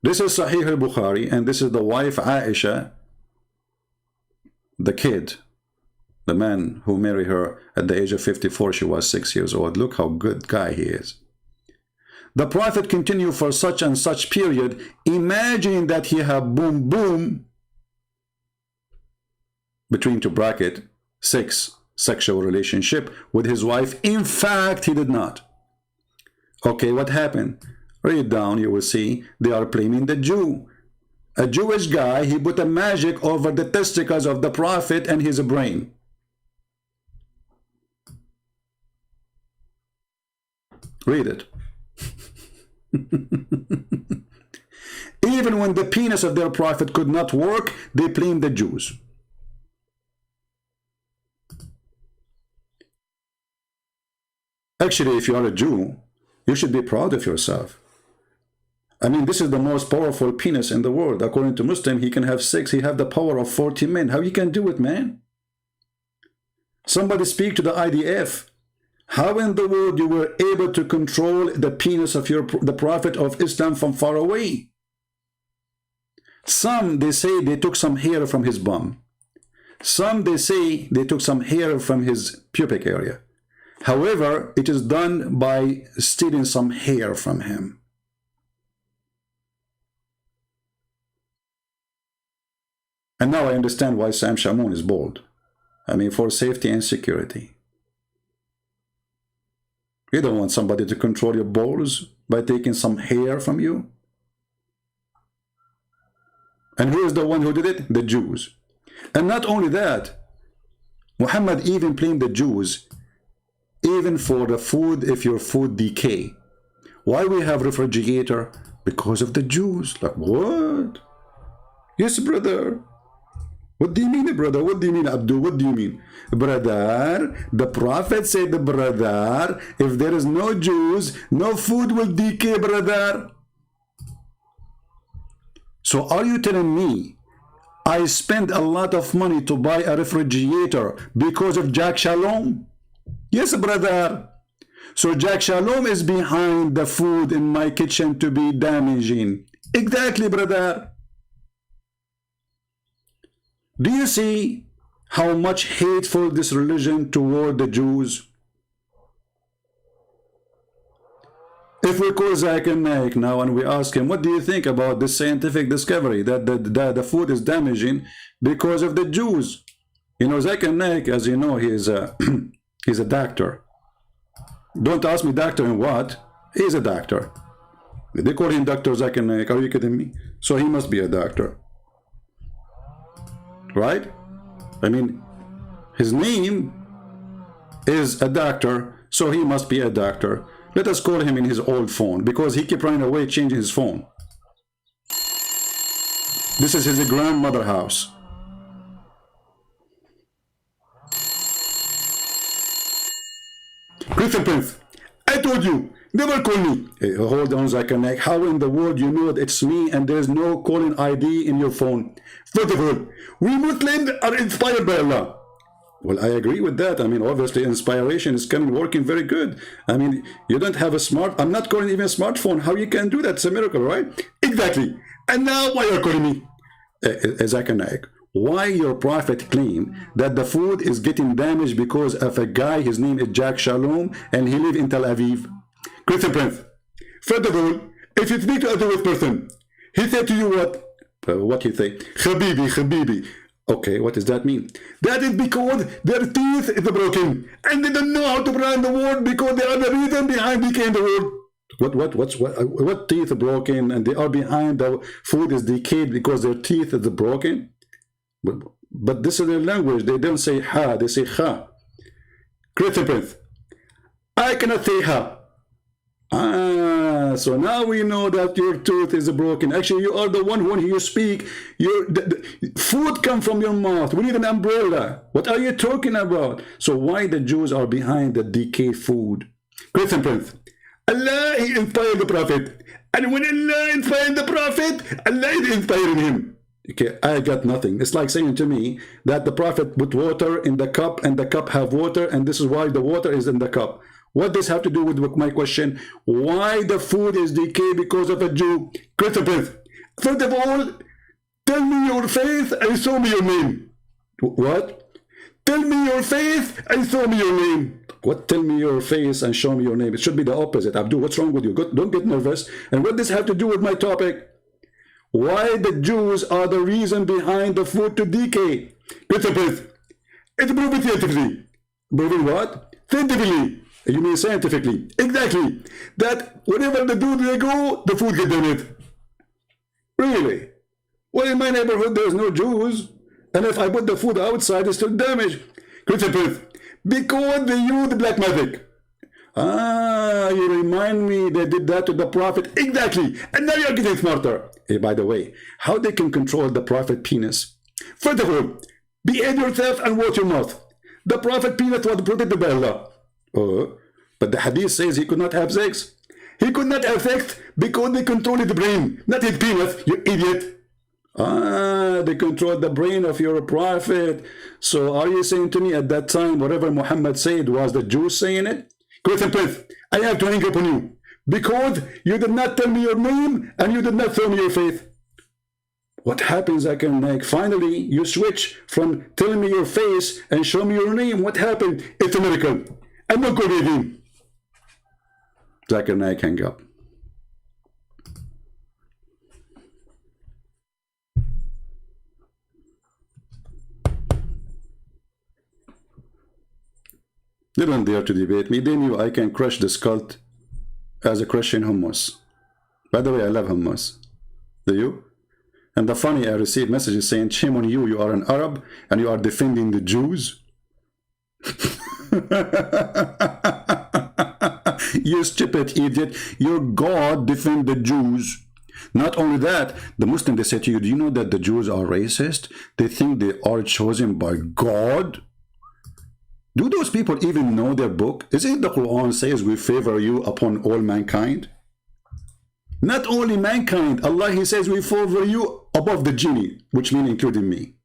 This is Sahih al-Bukhari, and this is the wife Aisha, the kid, the man who married her at the age of 54. She was 6 years old. Look how good guy he is. The prophet continued for such and such period, imagining that he had boom boom between two bracket 6 sexual relationship with his wife. In fact, he did not. Okay, what happened? Read down, you will see they are blaming the Jew. A Jewish guy, he put a magic over the testicles of the prophet and his brain. Read it. Even when the penis of their prophet could not work, they blamed the Jews. Actually, if you are a Jew, you should be proud of yourself. I mean, this is the most powerful penis in the world. According to Muslim, he can have sex. He have the power of 40 men. How you can do it, man? Somebody speak to the IDF. How in the world you were able to control the penis of the prophet of Islam from far away? Some, they say they took some hair from his bum. Some, they say they took some hair from his pubic area. However, it is done by stealing some hair from him. And now I understand why Sam Shamoun is bald. I mean, for safety and security. You don't want somebody to control your balls by taking some hair from you. And who is the one who did it? The Jews. And not only that, Muhammad even blamed the Jews even for the food, if your food decay. Why we have refrigerator? Because of the Jews. Like, what? Yes, brother. What do you mean, brother? What do you mean, Abdul? What do you mean? Brother, the prophet said, brother, if there is no Jews, no food will decay, brother. So are you telling me I spend a lot of money to buy a refrigerator because of Jack Shalom? Yes, brother. So Jack Shalom is behind the food in my kitchen to be damaging. Exactly, brother. Do you see how much hateful this religion toward the Jews? If we call Zakir Naik now and we ask him, what do you think about this scientific discovery that the food is damaging because of the Jews? You know, Zakir Naik, as you know, he is a he's a doctor. Don't ask me doctor in what. He's a doctor. They call him Dr. Zakir Naik. Are you kidding me? So he must be a doctor. Right? I mean, his name is a doctor, so he must be a doctor. Let us call him in his old phone, because he kept running away changing his phone. This is his grandmother's house. Griffin Prince, I told you, never call me. Hey, hold on, Zakir Naik. How in the world you know that it's me and there's no calling ID in your phone? First of all, we Muslims are inspired by Allah. Well, I agree with that. I mean, obviously, inspiration is coming, working very good. I mean, you don't have a I'm not calling even a smartphone. How you can do that? It's a miracle, right? Exactly. And now why you're calling me? Zakir Naik, why your prophet claim that the food is getting damaged because of a guy, his name is Jack Shalom, and he lives in Tel Aviv? Christian Prince, first of all, if you speak to a Jewish person, he said to you what? What he say? Habibi, Habibi. Okay, what does that mean? That is because their teeth is broken and they don't know how to pronounce the word because they are the reason behind became the word. What teeth are broken and they are behind the food is decayed because their teeth is broken? But this is their language. They don't say ha, they say ha. Christian Prince, I cannot say ha. So now we know that your tooth is broken. Actually, you are the one when you speak, the food comes from your mouth. We need an umbrella. What are you talking about? So why the Jews are behind the decayed food? Question, Prince. Allah, he inspired the Prophet. And when Allah inspired the Prophet, Allah is inspiring him. Okay, I got nothing. It's like saying to me that the Prophet put water in the cup and the cup have water, and this is why the water is in the cup. What does have to do with my question? Why the food is decayed because of a Jew? Question, Prince. First of all, tell me your faith and show me your name. What? Tell me your faith and show me your name. What? Tell me your face and show me your name. It should be the opposite. Abdul, what's wrong with you? Don't get nervous. And what does have to do with my topic? Why the Jews are the reason behind the food to decay? Question, Prince. It's proven scientifically. Proven what? Scientifically. You mean scientifically? Exactly. That whenever the dude they go, the food get damaged. Really? Well, in my neighborhood, there's no Jews. And if I put the food outside, it's still damaged. Question, Prince. Because they use black magic. Ah, you remind me they did that to the Prophet. Exactly. And now you're getting smarter. Hey, by the way, how they can control the Prophet penis? First of all, behave yourself and watch your mouth. The Prophet penis was protected by Allah. Oh, but the hadith says he could not have sex. He could not have sex because they controlled the brain, not his penis, you idiot. Ah, they controlled the brain of your prophet. So are you saying to me at that time whatever Muhammad said was the Jews saying it? Question, Prince, I have to hang up on you because you did not tell me your name and you did not show me your faith. What happens, Zakir and Naik? Finally, you switch from telling me your face and show me your name. What happened? It's a miracle. I'm not going to him. Zakir and Naik hang up. They don't dare to debate me. They knew I can crush this cult as a Christian hummus. By the way, I love hummus. Do you? And the funny, I received messages saying, shame on you, you are an Arab and you are defending the Jews. You stupid idiot. Your God defend the Jews. Not only that, the Muslim, they say to you, do you know that the Jews are racist? They think they are chosen by God. Do those people even know their book? Is it the Quran says we favor you upon all mankind? Not only mankind, Allah, he says we favor you above the genie, which means including me.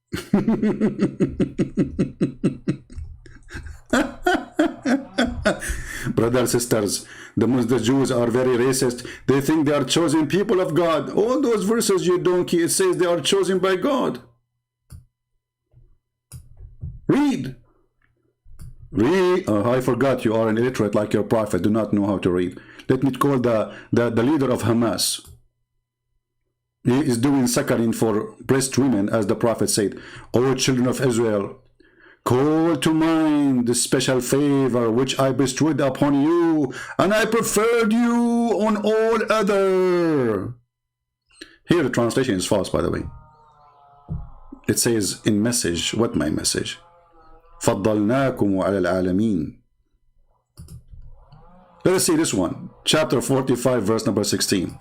Brothers, sisters, the Jews are very racist. They think they are chosen people of God. All those verses, you donkey, it says they are chosen by God. Read. Read. I forgot you are an illiterate like your prophet. Do not know how to read. Let me call the leader of Hamas. He is doing saccharin for breast women, as the prophet said. O children of Israel, call to mind the special favor which I bestowed upon you, and I preferred you on all other. Here the translation is false, by the way. It says in message, what my message? فضلناكم على العالمين. Let us see this one. Chapter 45, verse number 16.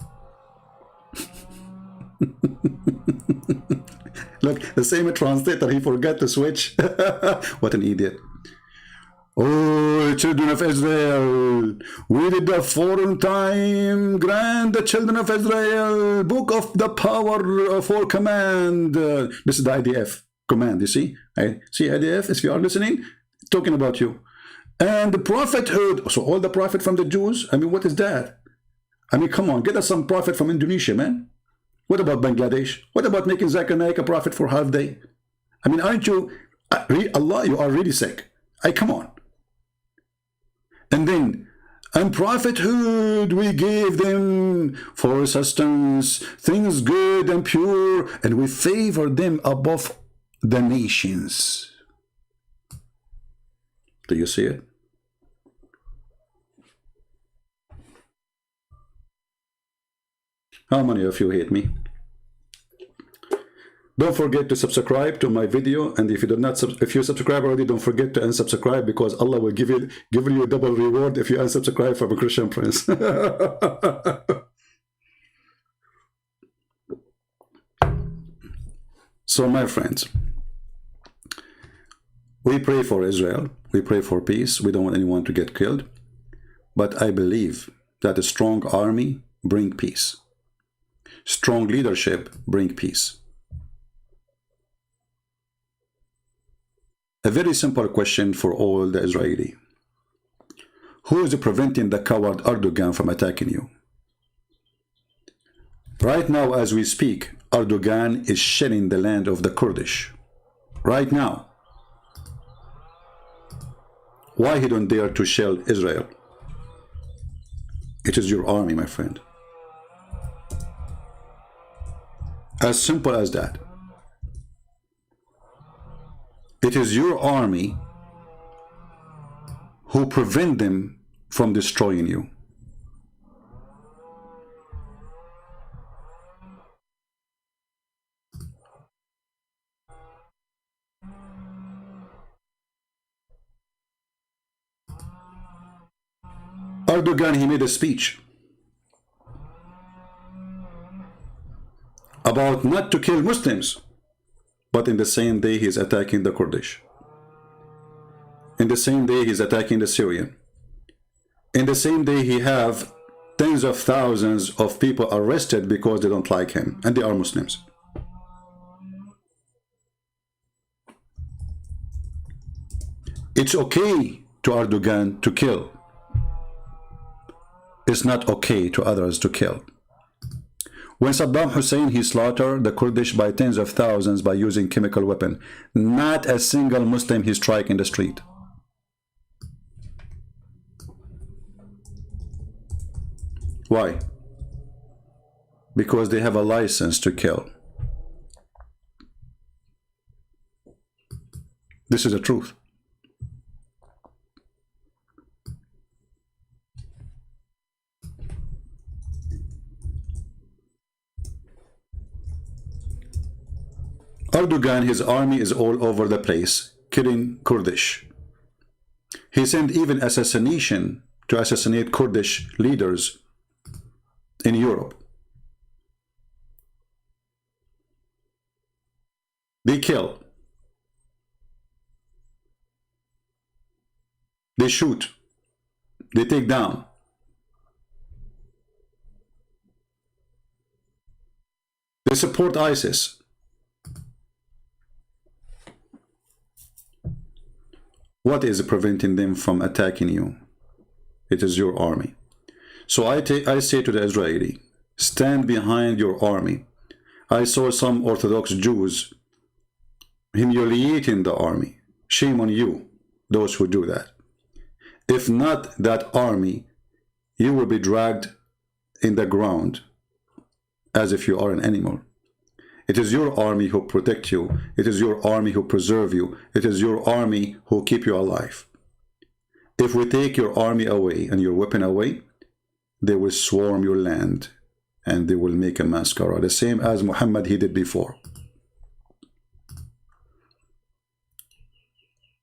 Look, the same translator, he forgot to switch. What an idiot. Oh, children of Israel, we did the foreign time grant the children of Israel book of the power for command. This is the IDF command, you see? I see IDF, if you are listening, talking about you. And the prophethood, so all the prophet from the Jews, I mean, what is that? I mean, come on, get us some prophet from Indonesia, man. What about Bangladesh? What about making Zakir Naik a prophet for half day? I mean, aren't you, Allah, you are really sick. Come on. And then, and prophethood we gave them for sustenance, things good and pure, and we favor them above the nations. Do you see it? How many of you hate me? Don't forget to subscribe to my video, and if you do not, if you subscribe already, don't forget to unsubscribe, because Allah will give you a double reward if you unsubscribe from a Christian prince. So, my friends, we pray for Israel. We pray for peace. We don't want anyone to get killed. But I believe that a strong army brings peace. Strong leadership brings peace. A very simple question for all the Israeli. Who is preventing the coward Erdogan from attacking you? Right now, as we speak, Erdogan is shelling the land of the Kurdish. Right now. Why he don't dare to shell Israel? It is your army, my friend. As simple as that. It is your army who prevent them from destroying you. Erdogan, he made a speech about not to kill Muslims, but in the same day he's attacking the Kurdish. In the same day he's attacking the Syrian. In the same day he have tens of thousands of people arrested because they don't like him, and they are Muslims. It's okay to Erdogan to kill. It's not okay to others to kill. When Saddam Hussein, he slaughtered the Kurdish by tens of thousands by using chemical weapon, not a single Muslim he struck in the street. Why? Because they have a license to kill. This is the truth. Erdogan, his army is all over the place, killing Kurdish. He sent even assassination to assassinate Kurdish leaders in Europe. They kill. They shoot. They take down. They support ISIS. What is preventing them from attacking you? It is your army. So I say to the Israeli, stand behind your army. I saw some Orthodox Jews humiliating the army. Shame on you, those who do that. If not that army, you will be dragged in the ground as if you are an animal. It is your army who protect you. It is your army who preserve you. It is your army who keep you alive. If we take your army away and your weapon away, they will swarm your land and they will make a massacre, the same as Muhammad he did before.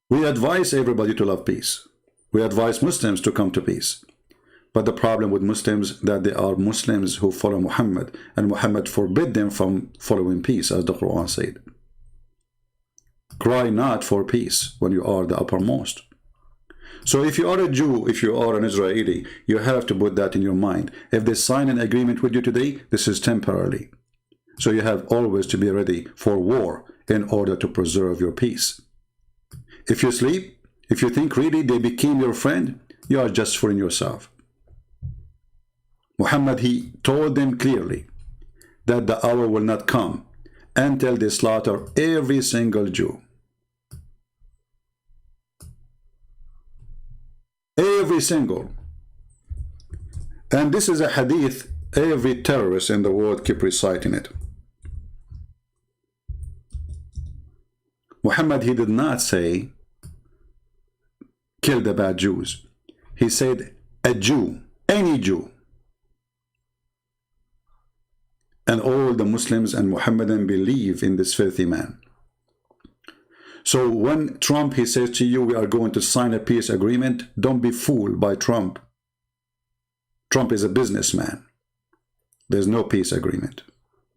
We advise everybody to love peace. We advise Muslims to come to peace. But the problem with Muslims is that they are Muslims who follow Muhammad, and Muhammad forbid them from following peace, as the Quran said. Cry not for peace when you are the uppermost. So if you are a Jew, if you are an Israeli, you have to put that in your mind. If they sign an agreement with you today, this is temporarily. So you have always to be ready for war in order to preserve your peace. If you sleep, if you think really they became your friend, you are just fooling yourself. Muhammad, he told them clearly that the hour will not come until they slaughter every single Jew. Every single. And this is a hadith every terrorist in the world keep reciting it. Muhammad, he did not say kill the bad Jews. He said a Jew, any Jew. And all the Muslims and Muhammadan believe in this filthy man. So when Trump, he says to you, we are going to sign a peace agreement, don't be fooled by Trump. Trump is a businessman. There's no peace agreement.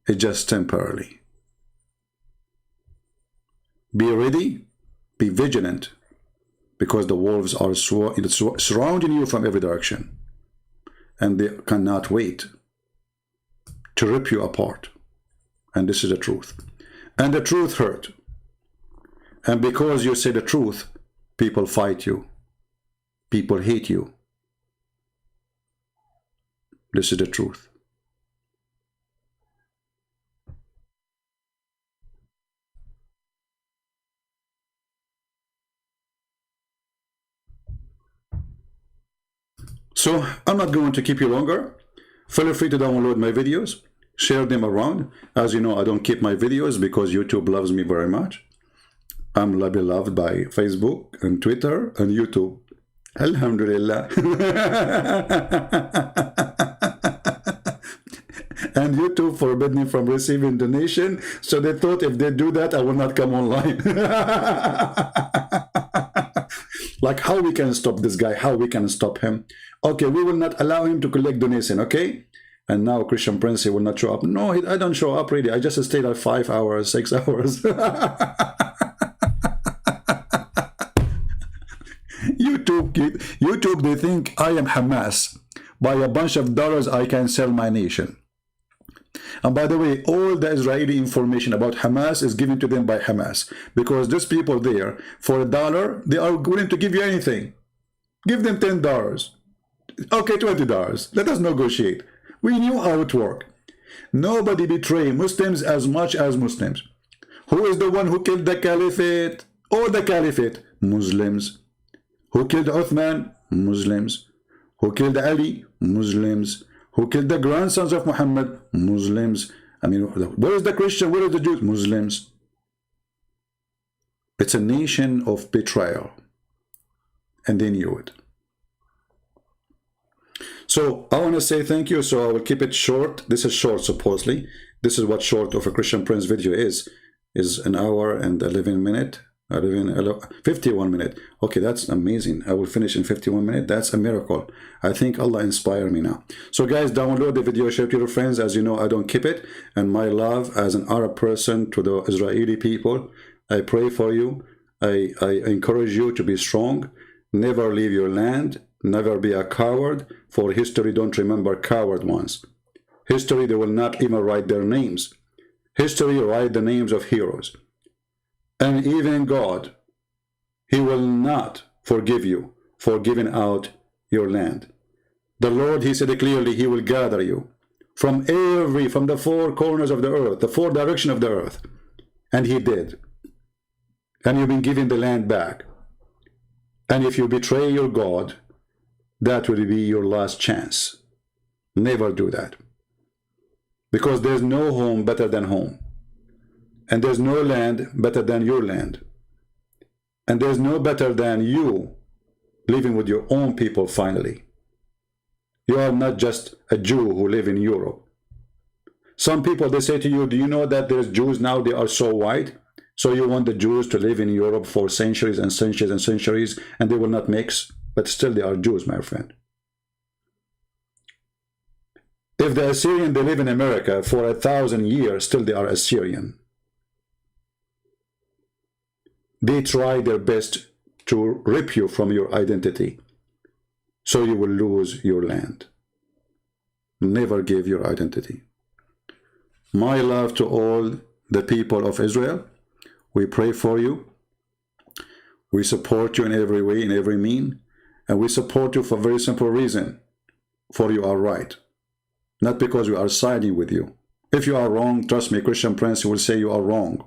It's just temporarily. Be ready, be vigilant, because the wolves are surrounding you from every direction. And they cannot wait to rip you apart. And this is the truth. And the truth hurt. And because you say the truth, people fight you. People hate you. This is the truth. So I'm not going to keep you longer. Feel free to download my videos, share them around. As you know, I don't keep my videos because YouTube loves me very much. I'm beloved by Facebook and Twitter and YouTube. Alhamdulillah. And YouTube forbid me from receiving donation, so they thought if they do that, I will not come online. Like, how we can stop this guy? How we can stop him? Okay, we will not allow him to collect donation, okay? And now Christian Prince, he will not show up. No, I don't show up really. I just stayed at 5 hours, 6 hours. YouTube, they think I am Hamas. By a bunch of dollars, I can sell my nation. And by the way, all the Israeli information about Hamas is given to them by Hamas. Because these people there, for $1, they are willing to give you anything. Give them $10. Okay, $20. Let us negotiate. We knew how it worked. Nobody betrays Muslims as much as Muslims. Who is the one who killed the caliphate? Or the caliphate? Muslims. Who killed Uthman? Muslims. Who killed Ali? Muslims. Who killed the grandsons of Muhammad? Muslims. I mean, where is the Christian? Where is the Jews? Muslims. It's a nation of betrayal. And they knew it. So I want to say thank you. So I will keep it short. This is short, supposedly. This is what short of a Christian Prince video is an hour and 11 minutes. 51 minutes. Okay, that's amazing. I will finish in 51 minutes. That's a miracle. I think Allah inspired me now. So guys, download the video, share to your friends. As you know, I don't keep it. And my love as an Arab person to the Israeli people, I pray for you. I encourage you to be strong. Never leave your land. Never be a coward. For history, don't remember coward ones. History, they will not even write their names. History, write the names of heroes. And even God, he will not forgive you for giving out your land. The Lord, he said clearly, he will gather you from the four corners of the earth, the four directions of the earth. And he did. And you've been given the land back. And if you betray your God, that will be your last chance. Never do that. Because there's no home better than home. And there's no land better than your land. And there's no better than you living with your own people finally. You are not just a Jew who live in Europe. Some people, they say to you, do you know that there's Jews now, they are so white? So you want the Jews to live in Europe for centuries and centuries and centuries, and they will not mix? But still they are Jews, my friend. If the Assyrian, they live in America for 1,000 years, still they are Assyrian. They try their best to rip you from your identity, so you will lose your land. Never give your identity. My love to all the people of Israel. We pray for you. We support you in every way, in every mean. And we support you for a very simple reason. For you are right. Not because we are siding with you. If you are wrong, trust me, Christian Prince will say you are wrong.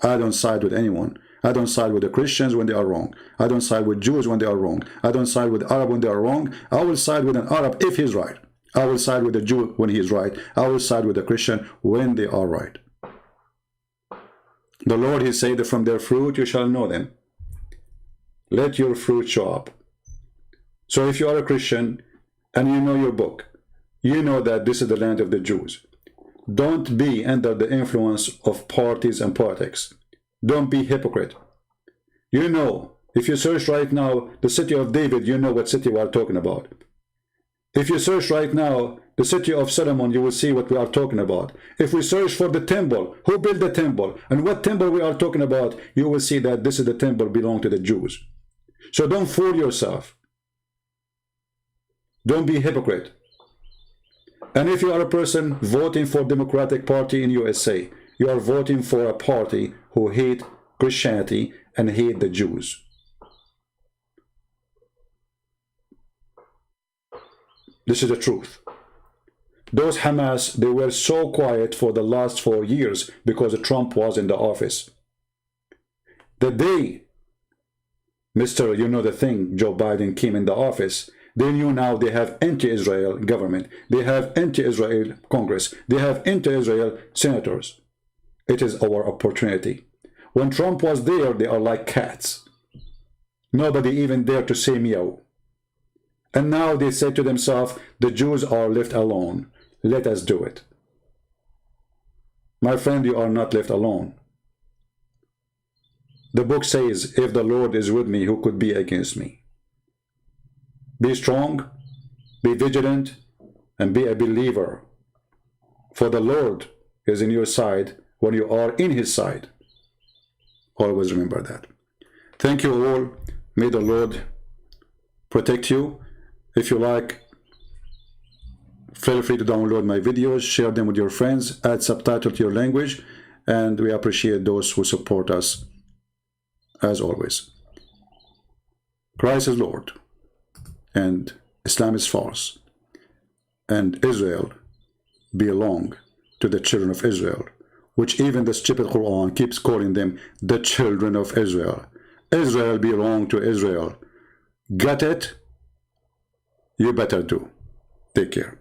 I don't side with anyone. I don't side with the Christians when they are wrong. I don't side with Jews when they are wrong. I don't side with Arab when they are wrong. I will side with an Arab if he's right. I will side with the Jew when he is right. I will side with the Christian when they are right. The Lord, he said, from their fruit you shall know them. Let your fruit show up. So if you are a Christian and you know your book, you know that this is the land of the Jews. Don't be under the influence of parties and politics. Don't be hypocrite. You know, if you search right now the city of David, you know what city we are talking about. If you search right now the city of Solomon, you will see what we are talking about. If we search for the temple, who built the temple and what temple we are talking about, you will see that this is the temple belong to the Jews. So don't fool yourself. Don't be hypocrite. And if you are a person voting for Democratic Party in USA, you are voting for a party who hate Christianity and hate the Jews. This is the truth. Those Hamas, they were so quiet for the last 4 years because Trump was in the office. The day Mr. You know the thing, Joe Biden came in the office, they knew now they have anti-Israel government. They have anti-Israel Congress. They have anti-Israel senators. It is our opportunity. When Trump was there, they are like cats. Nobody even dared to say meow. And now they say to themselves, the Jews are left alone. Let us do it. My friend, you are not left alone. The book says, if the Lord is with me, who could be against me? Be strong, be vigilant, and be a believer. For the Lord is in your side when you are in his side. Always remember that. Thank you all. May the Lord protect you. If you like, feel free to download my videos, share them with your friends, add subtitle to your language, and we appreciate those who support us as always. Christ is Lord, and Islam is false, and Israel belong to the children of Israel, which even the stupid Quran keeps calling them the children of Israel. Israel belong to Israel. Got it? You better do. Take care.